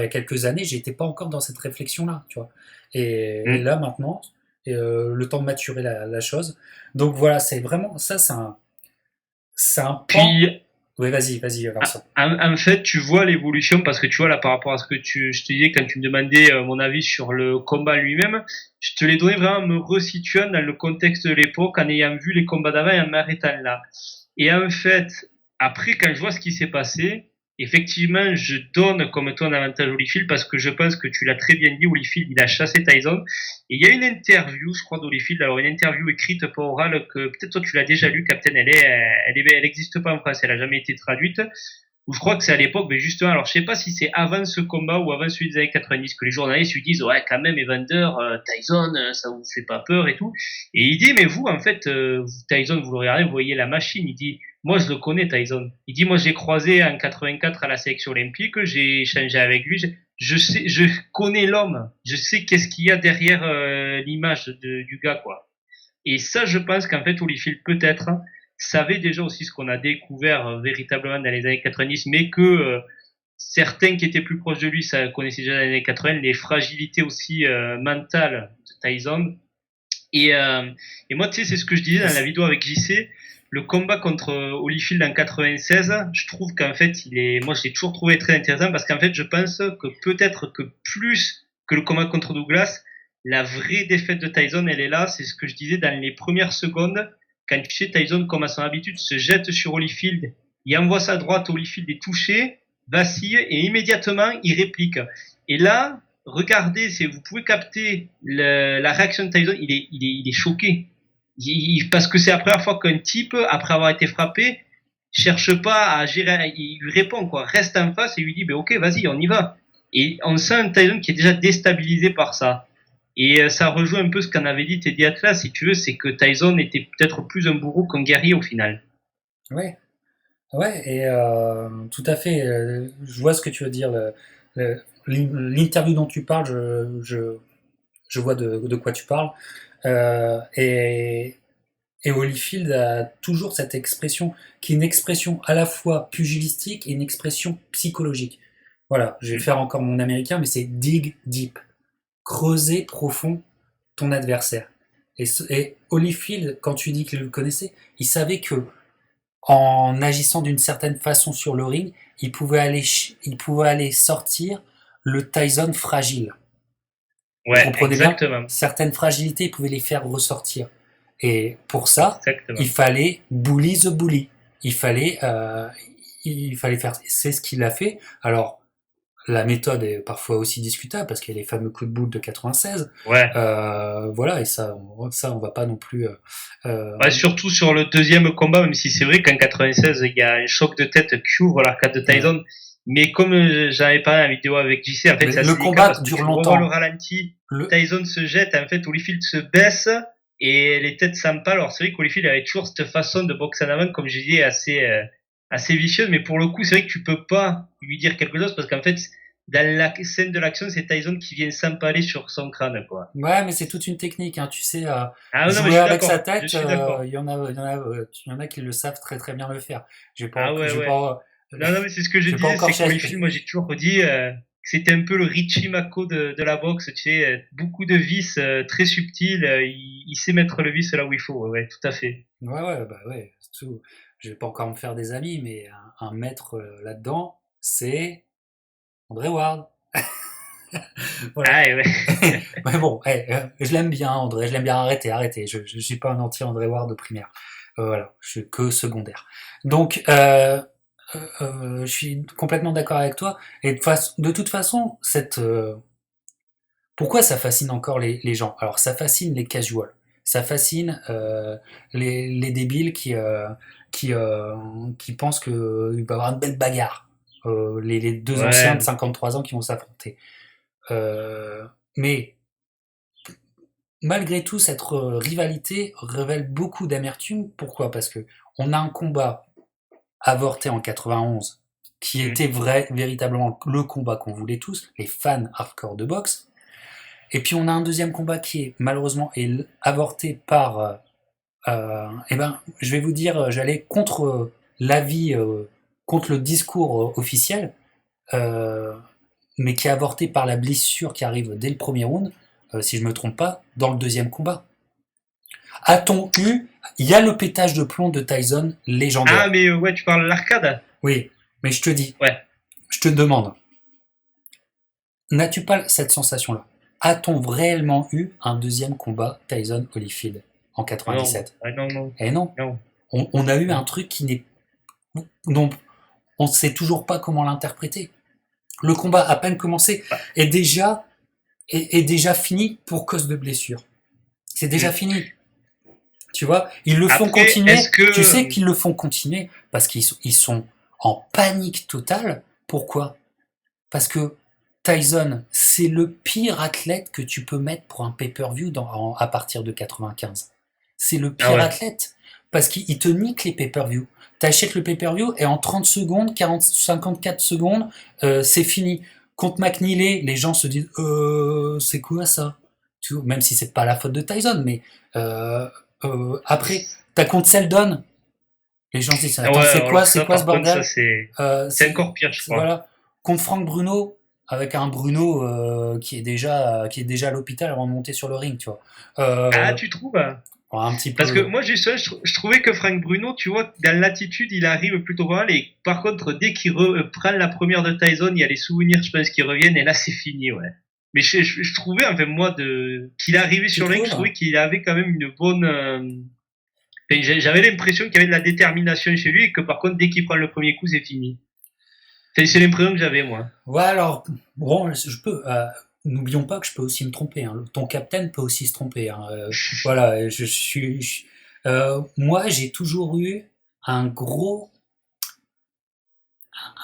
[SPEAKER 1] a quelques années, j'étais pas encore dans cette réflexion-là, tu vois. Et
[SPEAKER 2] Mm.
[SPEAKER 1] là, maintenant, le temps de maturer la chose. Donc voilà, c'est vraiment, ça, c'est un pan.
[SPEAKER 2] Puis,
[SPEAKER 1] Oui, vas-y, Vincent.
[SPEAKER 2] en fait, tu vois l'évolution parce que tu vois là par rapport à ce que je te disais quand tu me demandais mon avis sur le combat lui-même, je te l'ai donné vraiment en me resituant dans le contexte de l'époque, en ayant vu les combats d'avant et en m'arrêtant là. Et en fait, après, quand je vois ce qui s'est passé, effectivement, je donne comme toi un avantage Holyfield parce que je pense que tu l'as très bien dit, Holyfield, il a chassé Tyson. Et il y a une interview, je crois, d'Holyfield, alors une interview écrite pas orale que peut-être toi tu l'as déjà lu, Captain, elle existe pas en France, elle a jamais été traduite. Ou je crois que c'est à l'époque, mais justement, alors je sais pas si c'est avant ce combat ou avant celui des années 90 que les journalistes lui disent ouais quand même Evander, Tyson, ça vous fait pas peur et tout. Et il dit mais vous en fait Tyson vous le regardez, vous voyez la machine. Il dit moi je le connais Tyson. Il dit moi je l'ai croisé en 84 à la sélection olympique, j'ai échangé avec lui, je sais, je connais l'homme, je sais qu'est-ce qu'il y a derrière l'image du gars quoi. Et ça, je pense qu'en fait, Holyfield peut-être savait déjà aussi ce qu'on a découvert véritablement dans les années 90, mais que certains qui étaient plus proches de lui, ça connaissait déjà dans les années 80, les fragilités aussi mentales de Tyson. Et, euh, et moi, tu sais, c'est ce que je disais dans la vidéo avec JC. Le combat contre Holyfield en 96, je trouve qu'en fait, moi, je l'ai toujours trouvé très intéressant parce qu'en fait, je pense que peut-être que plus que le combat contre Douglas, la vraie défaite de Tyson, elle est là. C'est ce que je disais dans les premières secondes. Quand tu sais, Tyson, comme à son habitude, se jette sur Holyfield, il envoie sa droite, Holyfield est touché, vacille et immédiatement, il réplique. Et là, regardez, si vous pouvez capter la réaction de Tyson, il est choqué. Parce que c'est la première fois qu'un type, après avoir été frappé, cherche pas à gérer, il lui répond, quoi, reste en face et lui dit, ben ok, vas-y, on y va. Et on sent un Tyson qui est déjà déstabilisé par ça. Et ça rejoint un peu ce qu'en avait dit Teddy Atlas, si tu veux, c'est que Tyson était peut-être plus un bourreau qu'un guerrier au final.
[SPEAKER 1] Ouais, ouais, et tout à fait. Je vois ce que tu veux dire. L'interview dont tu parles, je vois de quoi tu parles. Et Holyfield a toujours cette expression, qui est une expression à la fois pugilistique et une expression psychologique. Voilà, je vais faire encore mon américain, mais c'est dig deep. Creuser profond ton adversaire. Et Holyfield, quand tu dis qu'il le connaissait, il savait que en agissant d'une certaine façon sur le ring, il pouvait aller sortir le Tyson fragile. Vous
[SPEAKER 2] Ouais,
[SPEAKER 1] comprenez bien?
[SPEAKER 2] exactement.
[SPEAKER 1] Certaines fragilités, il pouvait les faire ressortir. Et pour ça,
[SPEAKER 2] Exactement.
[SPEAKER 1] il fallait bully the bully. Il fallait, euh, il fallait faire. C'est ce qu'il a fait. Alors, la méthode est parfois aussi discutable parce qu'il y a les fameux coups de boule de 96.
[SPEAKER 2] Ouais.
[SPEAKER 1] Voilà, et ça, on va pas non plus.
[SPEAKER 2] Ouais, surtout sur le deuxième combat, même si c'est vrai qu'en 96, il y a un choc de tête qui ouvre l'arcade de Tyson. Mais comme j'en avais parlé en vidéo avec JC, en fait, c'est
[SPEAKER 1] le
[SPEAKER 2] assez délicat
[SPEAKER 1] combat
[SPEAKER 2] parce que
[SPEAKER 1] dure
[SPEAKER 2] tu revois
[SPEAKER 1] longtemps.
[SPEAKER 2] le ralenti, Tyson se jette, en fait, Holyfield se baisse et les têtes s'empalent. Alors c'est vrai qu'Holyfield avait toujours cette façon de boxer en avant, comme je disais, assez vicieuse, mais pour le coup, c'est vrai que tu peux pas lui dire quelque chose parce qu'en fait, dans la scène de l'action, c'est Tyson qui vient s'empaler sur son crâne, quoi.
[SPEAKER 1] Ouais, mais c'est toute une technique, hein. Tu sais,
[SPEAKER 2] Ah non, mais je
[SPEAKER 1] jouer
[SPEAKER 2] suis
[SPEAKER 1] avec sa
[SPEAKER 2] d'accord. Je
[SPEAKER 1] tête,
[SPEAKER 2] suis d'accord.
[SPEAKER 1] il y en a qui le savent très très bien le faire.
[SPEAKER 2] Ah ouais,
[SPEAKER 1] J'ai
[SPEAKER 2] ouais.
[SPEAKER 1] pas,
[SPEAKER 2] Non, non, mais c'est ce que je
[SPEAKER 1] j'ai pas
[SPEAKER 2] disais,
[SPEAKER 1] encore
[SPEAKER 2] c'est que pour les films, moi j'ai toujours dit que c'était un peu le Richie Mako de la boxe, tu sais, beaucoup de vis très subtils, il sait mettre le vis là où il faut, ouais, ouais, tout à fait.
[SPEAKER 1] Ouais, ouais, bah ouais, c'est tout. Je vais pas encore me faire des amis, mais un maître là-dedans, c'est André Ward. Voilà.
[SPEAKER 2] Ah ouais.
[SPEAKER 1] Mais bon, je l'aime bien, André, je l'aime bien. Arrêtez. Je suis pas un anti-André Ward de primaire. Voilà, je suis que secondaire. Donc, je suis complètement d'accord avec toi. Et de toute façon, pourquoi ça fascine encore les gens? Alors, ça fascine les casuals. Ça fascine les débiles qui pensent qu'il va y avoir une belle bagarre. Les deux anciens de
[SPEAKER 2] Ouais.
[SPEAKER 1] 53 ans qui vont s'affronter. Mais malgré tout, cette rivalité révèle beaucoup d'amertume. Pourquoi? Parce que on a un combat avorté en 91 qui
[SPEAKER 2] Mm.
[SPEAKER 1] était véritablement le combat qu'on voulait tous, les fans hardcore de boxe. Et puis on a un deuxième combat qui est malheureusement avorté par, eh ben, je vais vous dire, j'allais contre l'avis, contre le discours officiel, euh, mais qui est avorté par la blessure qui arrive dès le premier round, si je me trompe pas, dans le deuxième combat. A-t-on eu, il y a le pétage de plomb de Tyson
[SPEAKER 2] Ah,
[SPEAKER 1] légendaire.
[SPEAKER 2] mais ouais, tu parles de l'arcade?
[SPEAKER 1] Oui, mais je te dis,
[SPEAKER 2] Ouais.
[SPEAKER 1] je te demande, n'as-tu pas cette sensation-là? A-t-on réellement eu un deuxième combat Tyson-Holyfield en
[SPEAKER 2] Non.
[SPEAKER 1] 97?
[SPEAKER 2] Ah, non, non.
[SPEAKER 1] Eh non,
[SPEAKER 2] Non.
[SPEAKER 1] on a eu un
[SPEAKER 2] Non.
[SPEAKER 1] truc qui n'est, dont on ne sait toujours pas comment l'interpréter. Le combat à peine commencé
[SPEAKER 2] Bah,
[SPEAKER 1] est déjà fini pour cause de blessure. C'est déjà
[SPEAKER 2] mm.
[SPEAKER 1] fini. Tu vois, ils le font
[SPEAKER 2] Après, est-ce
[SPEAKER 1] continuer. Tu sais
[SPEAKER 2] que...
[SPEAKER 1] qu'ils le font continuer parce ils sont en panique totale. Pourquoi? Parce que Tyson, c'est le pire athlète que tu peux mettre pour un pay-per-view à partir de 95. C'est le
[SPEAKER 2] Ah
[SPEAKER 1] pire
[SPEAKER 2] ouais.
[SPEAKER 1] athlète. Parce qu'il te nique les pay-per-view. T'achètes le pay-per-view et en 30 secondes, 40, 54 secondes, c'est fini. Contre McNeely, les gens se disent c'est quoi ça? Même si c'est pas la faute de Tyson, mais euh, après, t'as contre Seldon, les gens se disent
[SPEAKER 2] Ah ouais,
[SPEAKER 1] attends,
[SPEAKER 2] alors
[SPEAKER 1] c'est
[SPEAKER 2] ça,
[SPEAKER 1] quoi ce
[SPEAKER 2] par contre, ça,
[SPEAKER 1] bordel?
[SPEAKER 2] c'est encore pire, je crois.
[SPEAKER 1] Voilà. Contre Franck Bruno, avec un Bruno qui est déjà à l'hôpital avant de monter sur le ring, tu vois.
[SPEAKER 2] Ah, tu trouves? Hein?
[SPEAKER 1] Un petit
[SPEAKER 2] Parce que
[SPEAKER 1] peu.
[SPEAKER 2] moi, justement, je trouvais que Frank Bruno, tu vois, dans l'attitude, il arrive plutôt pas mal. Et par contre, dès qu'il prend la première de Tyson, il y a les souvenirs, je pense, qui reviennent. Et là, c'est fini, ouais. Mais je trouvais, enfin, moi, qu'il arrivait
[SPEAKER 1] Tu
[SPEAKER 2] sur le ring, je
[SPEAKER 1] trouves?
[SPEAKER 2] trouvais qu'il avait quand même une bonne... enfin, j'avais l'impression qu'il y avait de la détermination chez lui et que par contre, dès qu'il prend le premier coup, c'est fini. Enfin, c'est l'impression que j'avais, moi.
[SPEAKER 1] Ouais, alors, bon, n'oublions pas que je peux aussi me tromper, hein. Ton capitaine peut aussi se tromper, hein. Voilà, moi, j'ai toujours eu un gros,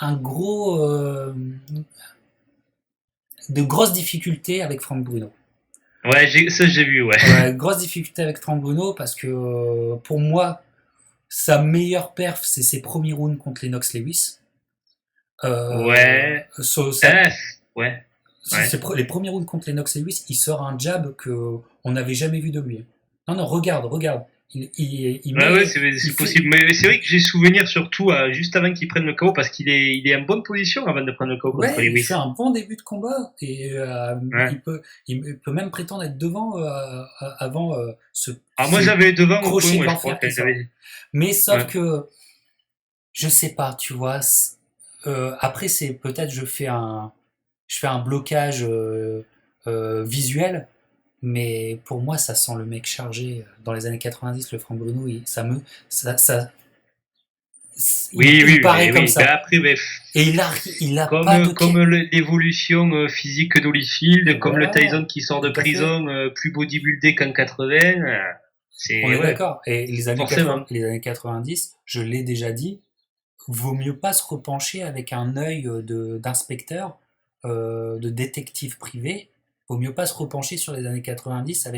[SPEAKER 1] un gros, de grosses difficultés avec Franck Bruno.
[SPEAKER 2] Ouais, ça, j'ai vu, ouais.
[SPEAKER 1] Ouais, grosse difficulté avec Franck Bruno parce que pour moi, sa meilleure perf, c'est ses premiers rounds contre Lennox Lewis. Euh,
[SPEAKER 2] Ouais.
[SPEAKER 1] so- sa,
[SPEAKER 2] Ah, ouais. Ouais.
[SPEAKER 1] les premiers rounds contre Lennox Lewis, il sort un jab que on n'avait jamais vu de lui. Non, non, regarde, regarde. Il
[SPEAKER 2] Ouais,
[SPEAKER 1] met, il
[SPEAKER 2] c'est
[SPEAKER 1] fait,
[SPEAKER 2] possible. Mais c'est vrai que j'ai souvenir surtout juste avant qu'il prenne le KO parce qu'il est en bonne position avant de prendre le KO contre
[SPEAKER 1] ouais, il fait
[SPEAKER 2] Lewis.
[SPEAKER 1] un bon début de combat et
[SPEAKER 2] Ouais.
[SPEAKER 1] il peut même prétendre être devant avant
[SPEAKER 2] Alors moi
[SPEAKER 1] ce
[SPEAKER 2] j'avais devant au point,
[SPEAKER 1] crochet
[SPEAKER 2] ouais, je crois
[SPEAKER 1] d'enfer
[SPEAKER 2] que
[SPEAKER 1] qui sort.
[SPEAKER 2] j'avais.
[SPEAKER 1] Mais sauf
[SPEAKER 2] Ouais.
[SPEAKER 1] que je sais pas, tu vois. Après, c'est peut-être je fais un blocage visuel, mais pour moi, ça sent le mec chargé. Dans les années 90, le Franck Bruno, ça,
[SPEAKER 2] Oui,
[SPEAKER 1] il
[SPEAKER 2] oui,
[SPEAKER 1] paraît
[SPEAKER 2] mais
[SPEAKER 1] comme
[SPEAKER 2] oui. Ben
[SPEAKER 1] ça.
[SPEAKER 2] après, ben,
[SPEAKER 1] Et il a pas de
[SPEAKER 2] comme l'évolution physique d'Holyfield, comme le
[SPEAKER 1] Voilà,
[SPEAKER 2] Tyson qui sort de
[SPEAKER 1] tout à fait.
[SPEAKER 2] prison plus bodybuildé qu'en 80,
[SPEAKER 1] On
[SPEAKER 2] c'est
[SPEAKER 1] est
[SPEAKER 2] ouais,
[SPEAKER 1] d'accord. Et
[SPEAKER 2] forcément.
[SPEAKER 1] les années 90, je l'ai déjà dit, vaut mieux pas se repencher avec un œil d'inspecteur, de détective privé. Vaut mieux pas se repencher sur les années 90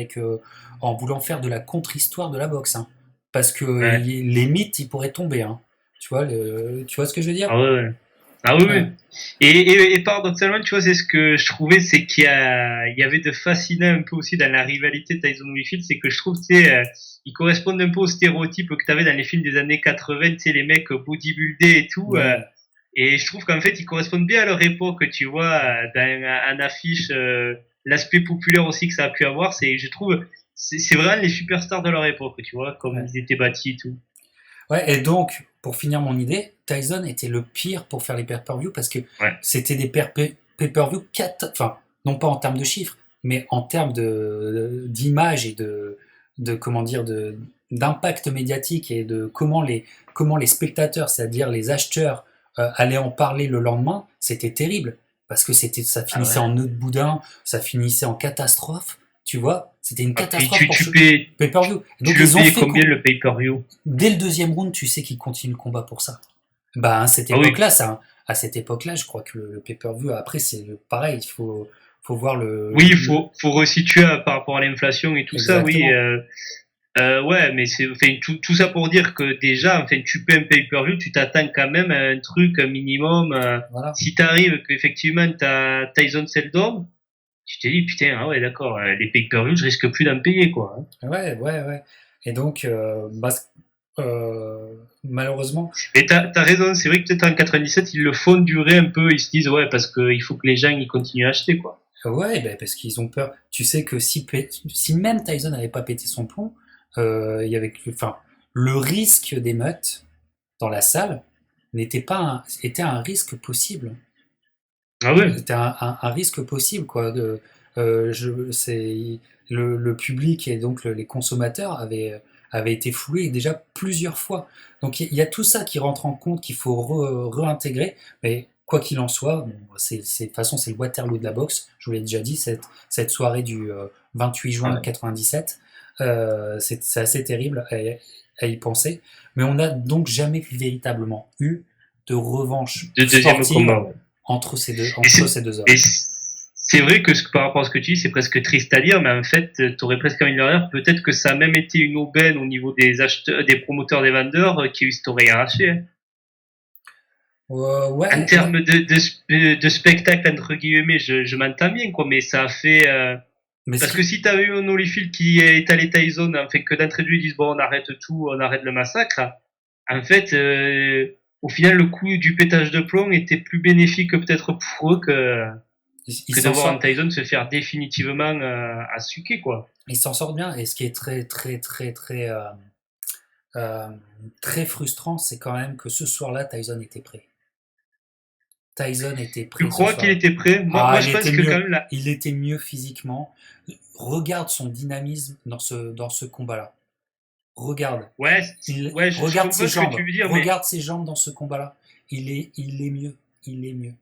[SPEAKER 1] en voulant faire de la contre-histoire de la boxe, hein. Parce que
[SPEAKER 2] Ouais.
[SPEAKER 1] les mythes, ils pourraient tomber, hein. Tu vois ce que je veux dire?
[SPEAKER 2] Ah ouais, ouais. Ah oui,
[SPEAKER 1] Ouais.
[SPEAKER 2] oui. Et paradoxalement, tu vois, c'est ce que je trouvais, c'est il y avait de fascinant un peu aussi dans la rivalité Tyson-Holyfield, c'est que je trouve, tu sais, ils correspondent un peu aux stéréotypes que tu avais dans les films des années 80, tu sais, les mecs bodybuildés et tout.
[SPEAKER 1] Ouais.
[SPEAKER 2] Et je trouve qu'en fait, ils correspondent bien à leur époque, tu vois, dans un affiche, l'aspect populaire aussi que ça a pu avoir, je trouve, c'est vraiment les superstars de leur époque, tu vois, comme
[SPEAKER 1] Ouais.
[SPEAKER 2] ils étaient bâtis et tout.
[SPEAKER 1] Ouais, et donc, pour finir mon idée, Tyson était le pire pour faire les pay-per-view parce que
[SPEAKER 2] Ouais.
[SPEAKER 1] c'était des pay-per-view enfin, non pas en termes de chiffres, mais en termes d'image et comment dire, d'impact médiatique et de comment les spectateurs, c'est-à-dire les acheteurs, allaient en parler le lendemain, c'était terrible. Parce que ça
[SPEAKER 2] Ah
[SPEAKER 1] finissait en
[SPEAKER 2] ouais.
[SPEAKER 1] nœud de boudin, ça finissait en catastrophe, tu vois, c'était une
[SPEAKER 2] Ah, puis
[SPEAKER 1] catastrophe pour ce
[SPEAKER 2] tu,
[SPEAKER 1] pay-per-view. Donc
[SPEAKER 2] tu le
[SPEAKER 1] ils ont
[SPEAKER 2] payais
[SPEAKER 1] fait
[SPEAKER 2] combien le pay-per-view?
[SPEAKER 1] dès le deuxième round, tu sais qu'il continue le combat pour ça. Bah,
[SPEAKER 2] Ah oui,
[SPEAKER 1] à cette époque-là, je crois que le pay-per-view, après, pareil, faut voir
[SPEAKER 2] oui, faut resituer par rapport à l'inflation et tout ça, oui.
[SPEAKER 1] exactement.
[SPEAKER 2] Ouais, mais enfin, tout ça pour dire que déjà, enfin, tu payes un pay-per-view, tu t'attends quand même à un truc un minimum.
[SPEAKER 1] Voilà.
[SPEAKER 2] Si t'arrives qu'effectivement t'as Tyson Seldon, tu te dis putain, ah ouais, d'accord, les pay-per-view, je risque plus d'en payer, quoi, hein.
[SPEAKER 1] Ouais, ouais, ouais. Et donc, malheureusement,
[SPEAKER 2] Et t'as raison, c'est vrai que peut-être en 97, ils le font durer un peu, ils se disent ouais, parce qu'il faut que les gens ils continuent à acheter, quoi.
[SPEAKER 1] ouais, ben, parce qu'ils ont peur. Tu sais que si même Tyson n'avait pas pété son plomb, enfin, le risque d'émeute dans la salle était un risque possible.
[SPEAKER 2] Ah ouais.
[SPEAKER 1] C'était un risque possible, quoi. C'est le public et donc les consommateurs avaient été floués déjà plusieurs fois. Donc il y a tout ça qui rentre en compte qu'il faut réintégrer. Mais quoi qu'il en soit, bon, de toute façon c'est le Waterloo de la boxe. Je vous l'ai déjà dit, cette soirée du 28
[SPEAKER 2] Ah
[SPEAKER 1] juin
[SPEAKER 2] ouais.
[SPEAKER 1] 97, c'est assez terrible à y penser. Mais on n'a donc jamais véritablement eu de revanche
[SPEAKER 2] De deuxième
[SPEAKER 1] sportive
[SPEAKER 2] combat, ouais. Et
[SPEAKER 1] entre ces deux
[SPEAKER 2] et
[SPEAKER 1] hommes.
[SPEAKER 2] c'est vrai que par rapport à ce que tu dis, c'est presque triste à dire, mais en fait, t'aurais presque envie de leur dire, peut-être que ça a même été une aubaine au niveau des acheteurs, des promoteurs, des vendeurs, qui t'auraient arraché, hein. En
[SPEAKER 1] Ouais, ouais.
[SPEAKER 2] termes de spectacle, entre guillemets, je m'entends bien, quoi, mais ça a fait,
[SPEAKER 1] Mais
[SPEAKER 2] parce que si t'avais eu un Holyfield qui est allé Tyson, en fait, que d'entrée de jeu, ils disent, bon, on arrête tout, on arrête le massacre, en fait, au final, le coup du pétage de plomb était plus bénéfique peut-être pour eux
[SPEAKER 1] il
[SPEAKER 2] que de
[SPEAKER 1] s'en
[SPEAKER 2] voir un
[SPEAKER 1] sort,
[SPEAKER 2] Tyson se faire définitivement à suquer, quoi.
[SPEAKER 1] il s'en sort bien. Et ce qui est euh, très frustrant, c'est quand même que ce soir-là, Tyson était prêt. Tyson était
[SPEAKER 2] Tu
[SPEAKER 1] prêt ce
[SPEAKER 2] crois qu'il
[SPEAKER 1] soir.
[SPEAKER 2] était prêt?
[SPEAKER 1] Ah,
[SPEAKER 2] Moi, je pense que quand même là.
[SPEAKER 1] il était mieux physiquement. Regarde son dynamisme dans ce combat-là. Regarde.
[SPEAKER 2] Ouais, je
[SPEAKER 1] Regarde ses
[SPEAKER 2] comprends ce que
[SPEAKER 1] jambes.
[SPEAKER 2] tu veux dire, mais
[SPEAKER 1] Regarde ses jambes dans ce combat-là. Il est mieux. Il est mieux.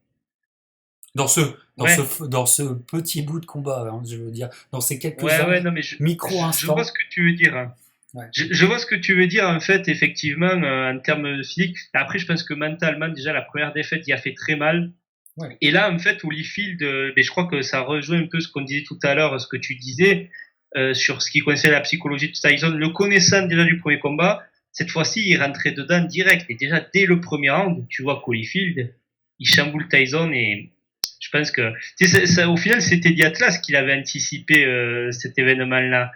[SPEAKER 2] ouais,
[SPEAKER 1] Dans ce petit bout de combat, hein, je veux dire, dans ces quelques
[SPEAKER 2] ouais, non, mais je vois ce
[SPEAKER 1] micro-instants.
[SPEAKER 2] que tu veux dire, hein.
[SPEAKER 1] Ouais.
[SPEAKER 2] Je vois ce que tu veux dire, en fait, effectivement, en termes physiques. Après, je pense que mentalement, déjà, la première défaite, il a fait très mal.
[SPEAKER 1] Ouais.
[SPEAKER 2] Et là, en fait, Holyfield, mais je crois que ça rejoint un peu ce qu'on disait tout à l'heure, ce que tu disais, sur ce qui concerne la psychologie de Tyson. Le connaissant déjà du premier combat, cette fois-ci, il rentrait dedans direct. Et déjà, dès le premier round, tu vois qu'Holyfield, il chamboule Tyson et je Je pense que au final c'était The Atlas qui avait anticipé cet événement-là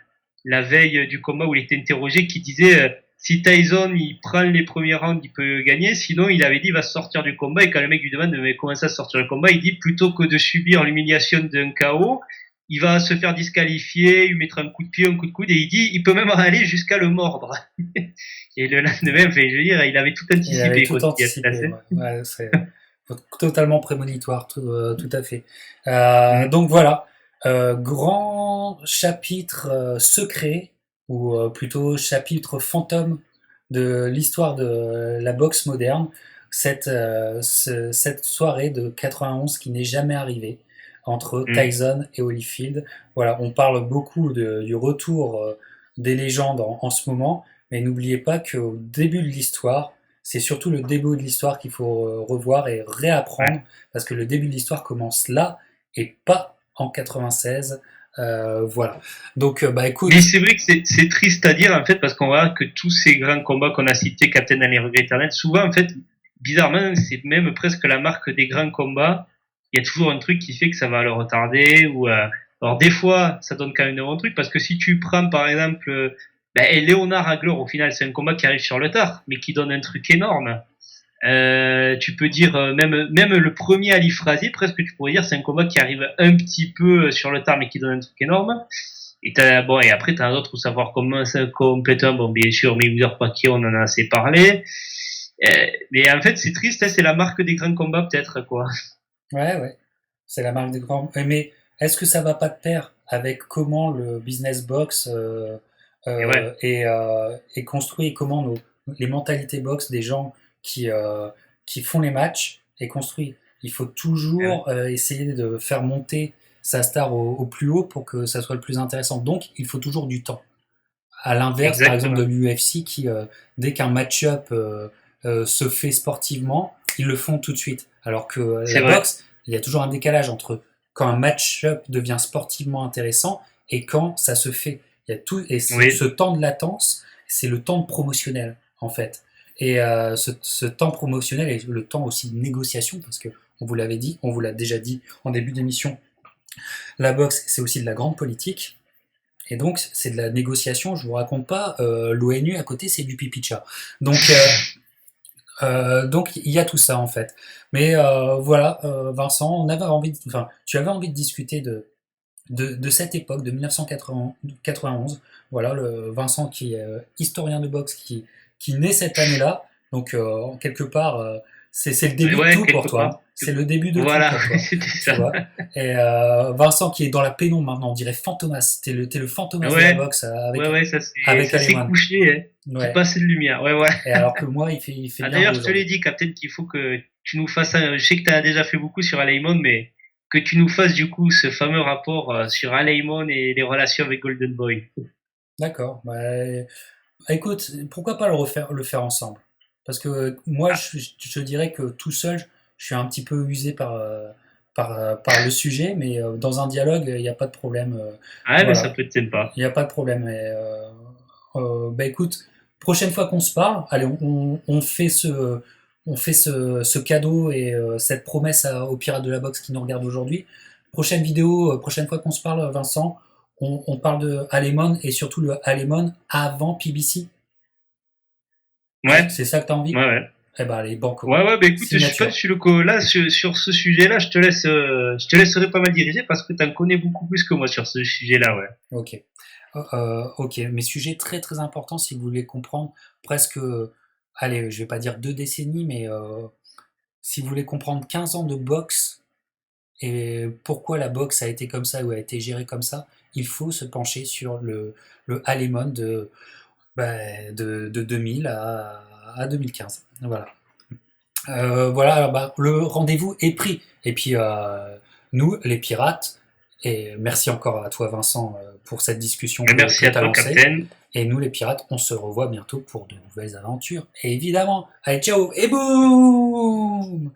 [SPEAKER 2] la veille du combat où il était interrogé, qui disait si Tyson il prend les premiers rounds, il peut gagner. Sinon, il avait dit il va sortir du combat. Et quand le mec lui demande mais comment ça sortir du combat, il dit plutôt que de subir l'humiliation d'un KO, il va se faire disqualifier, lui mettre un coup de pied, un coup de coude, et il dit il peut même aller jusqu'à le mordre. Et le lendemain, je veux dire, il avait tout anticipé.
[SPEAKER 1] Il avait tout anticipé. Ouais, c'est totalement prémonitoire, tout à fait. Donc voilà, grand chapitre secret, ou plutôt chapitre fantôme de l'histoire de la boxe moderne, cette soirée de 91 qui n'est jamais arrivée entre Tyson et Holyfield. Voilà, on parle beaucoup du retour des légendes en ce moment, mais n'oubliez pas qu'au début de l'histoire, c'est surtout le début de l'histoire qu'il faut revoir et réapprendre, parce que le début de l'histoire commence là et pas en 96. Voilà. Donc, écoute.
[SPEAKER 2] Mais c'est vrai que c'est triste à dire, en fait, parce qu'on voit que tous ces grands combats qu'on a cités, Captain dans les regrets éternels, souvent, en fait, bizarrement, c'est même presque la marque des grands combats. Il y a toujours un truc qui fait que ça va le retarder, ou, alors des fois, ça donne quand même un bon truc, parce que si tu prends, par exemple, Léonard à Glore, au final, c'est un combat qui arrive sur le tard, mais qui donne un truc énorme. Tu peux dire même le premier Ali Frazier, presque tu pourrais dire c'est un combat qui arrive un petit peu sur le tard mais qui donne un truc énorme. Et et après t'as d'autres où savoir comment ça complètement, bon bien sûr Mayweather Pacquiao on en a assez parlé. Mais en fait c'est triste, hein, c'est la marque des grands combats peut-être quoi.
[SPEAKER 1] Ouais, c'est la marque des grands. Mais est-ce que ça va pas de pair avec comment le business box est construit et comment les mentalités box des gens qui font les matchs est construit. Il faut toujours essayer de faire monter sa star au plus haut pour que ça soit le plus intéressant. Donc, il faut toujours du temps. À l'inverse, par exemple, de l'UFC qui, dès qu'un match-up se fait sportivement, ils le font tout de suite. Alors que la boxe, il y a toujours un décalage entre quand un match-up devient sportivement intéressant et quand ça se fait. Il y a tout, et ce temps de latence, c'est le temps promotionnel, en fait. Et ce temps promotionnel et le temps aussi de négociation, parce que on vous l'avait dit, on vous l'a déjà dit en début d'émission, la boxe c'est aussi de la grande politique, et donc c'est de la négociation. Je vous raconte pas, l'ONU à côté c'est du pipi de chat. Donc il y a tout ça en fait. Mais voilà, Vincent, tu avais envie de discuter de cette époque de 1991. Voilà, le Vincent qui est historien de boxe qui naît cette année-là. Donc, quelque part, c'est le début de tout pour toi. C'est le début de tout pour toi. Tu vois. Et Vincent qui est dans la pénombre maintenant, on dirait Fantomas. T'es le Fantomas de la boxe avec
[SPEAKER 2] ça s'est couché, hein. Qui passe de lumière.
[SPEAKER 1] Et alors que moi, il fait bien.
[SPEAKER 2] D'ailleurs, je te l'ai dit, Captain, qu'il faut que tu nous fasses je sais que tu as déjà fait beaucoup sur Alaimon, mais que tu nous fasses du coup ce fameux rapport sur Alaimon et les relations avec Golden Boy.
[SPEAKER 1] D'accord. Écoute, pourquoi pas le faire ensemble? Parce que moi, je dirais que tout seul, je suis un petit peu usé par le sujet, mais dans un dialogue, il n'y a pas de problème.
[SPEAKER 2] Mais ça peut être sympa.
[SPEAKER 1] Il n'y a pas de problème. Écoute, prochaine fois qu'on se parle, allez, on fait ce cadeau et cette promesse aux pirates de la boxe qui nous regardent aujourd'hui. Prochaine vidéo, prochaine fois qu'on se parle, Vincent, on parle de Alemon et surtout le Alemon avant PBC.
[SPEAKER 2] Ouais.
[SPEAKER 1] C'est ça que t'as envie?
[SPEAKER 2] Ouais.
[SPEAKER 1] Eh ben, allez, banco.
[SPEAKER 2] Ouais, écoute, sur ce sujet-là, je te laisserai pas mal diriger parce que t'en connais beaucoup plus que moi sur ce sujet-là, ouais.
[SPEAKER 1] Ok, mes sujets très très importants si vous voulez comprendre presque, allez, je vais pas dire 2 décennies, mais si vous voulez comprendre 15 ans de boxe et pourquoi la boxe a été comme ça ou a été gérée comme ça, il faut se pencher sur le Alemon de 2000 à 2015. Voilà. Alors le rendez-vous est pris. Et puis nous, les pirates, et merci encore à toi Vincent pour cette discussion
[SPEAKER 2] merci à toi, Captain.
[SPEAKER 1] Et nous les pirates, on se revoit bientôt pour de nouvelles aventures. Et évidemment, allez ciao et boum.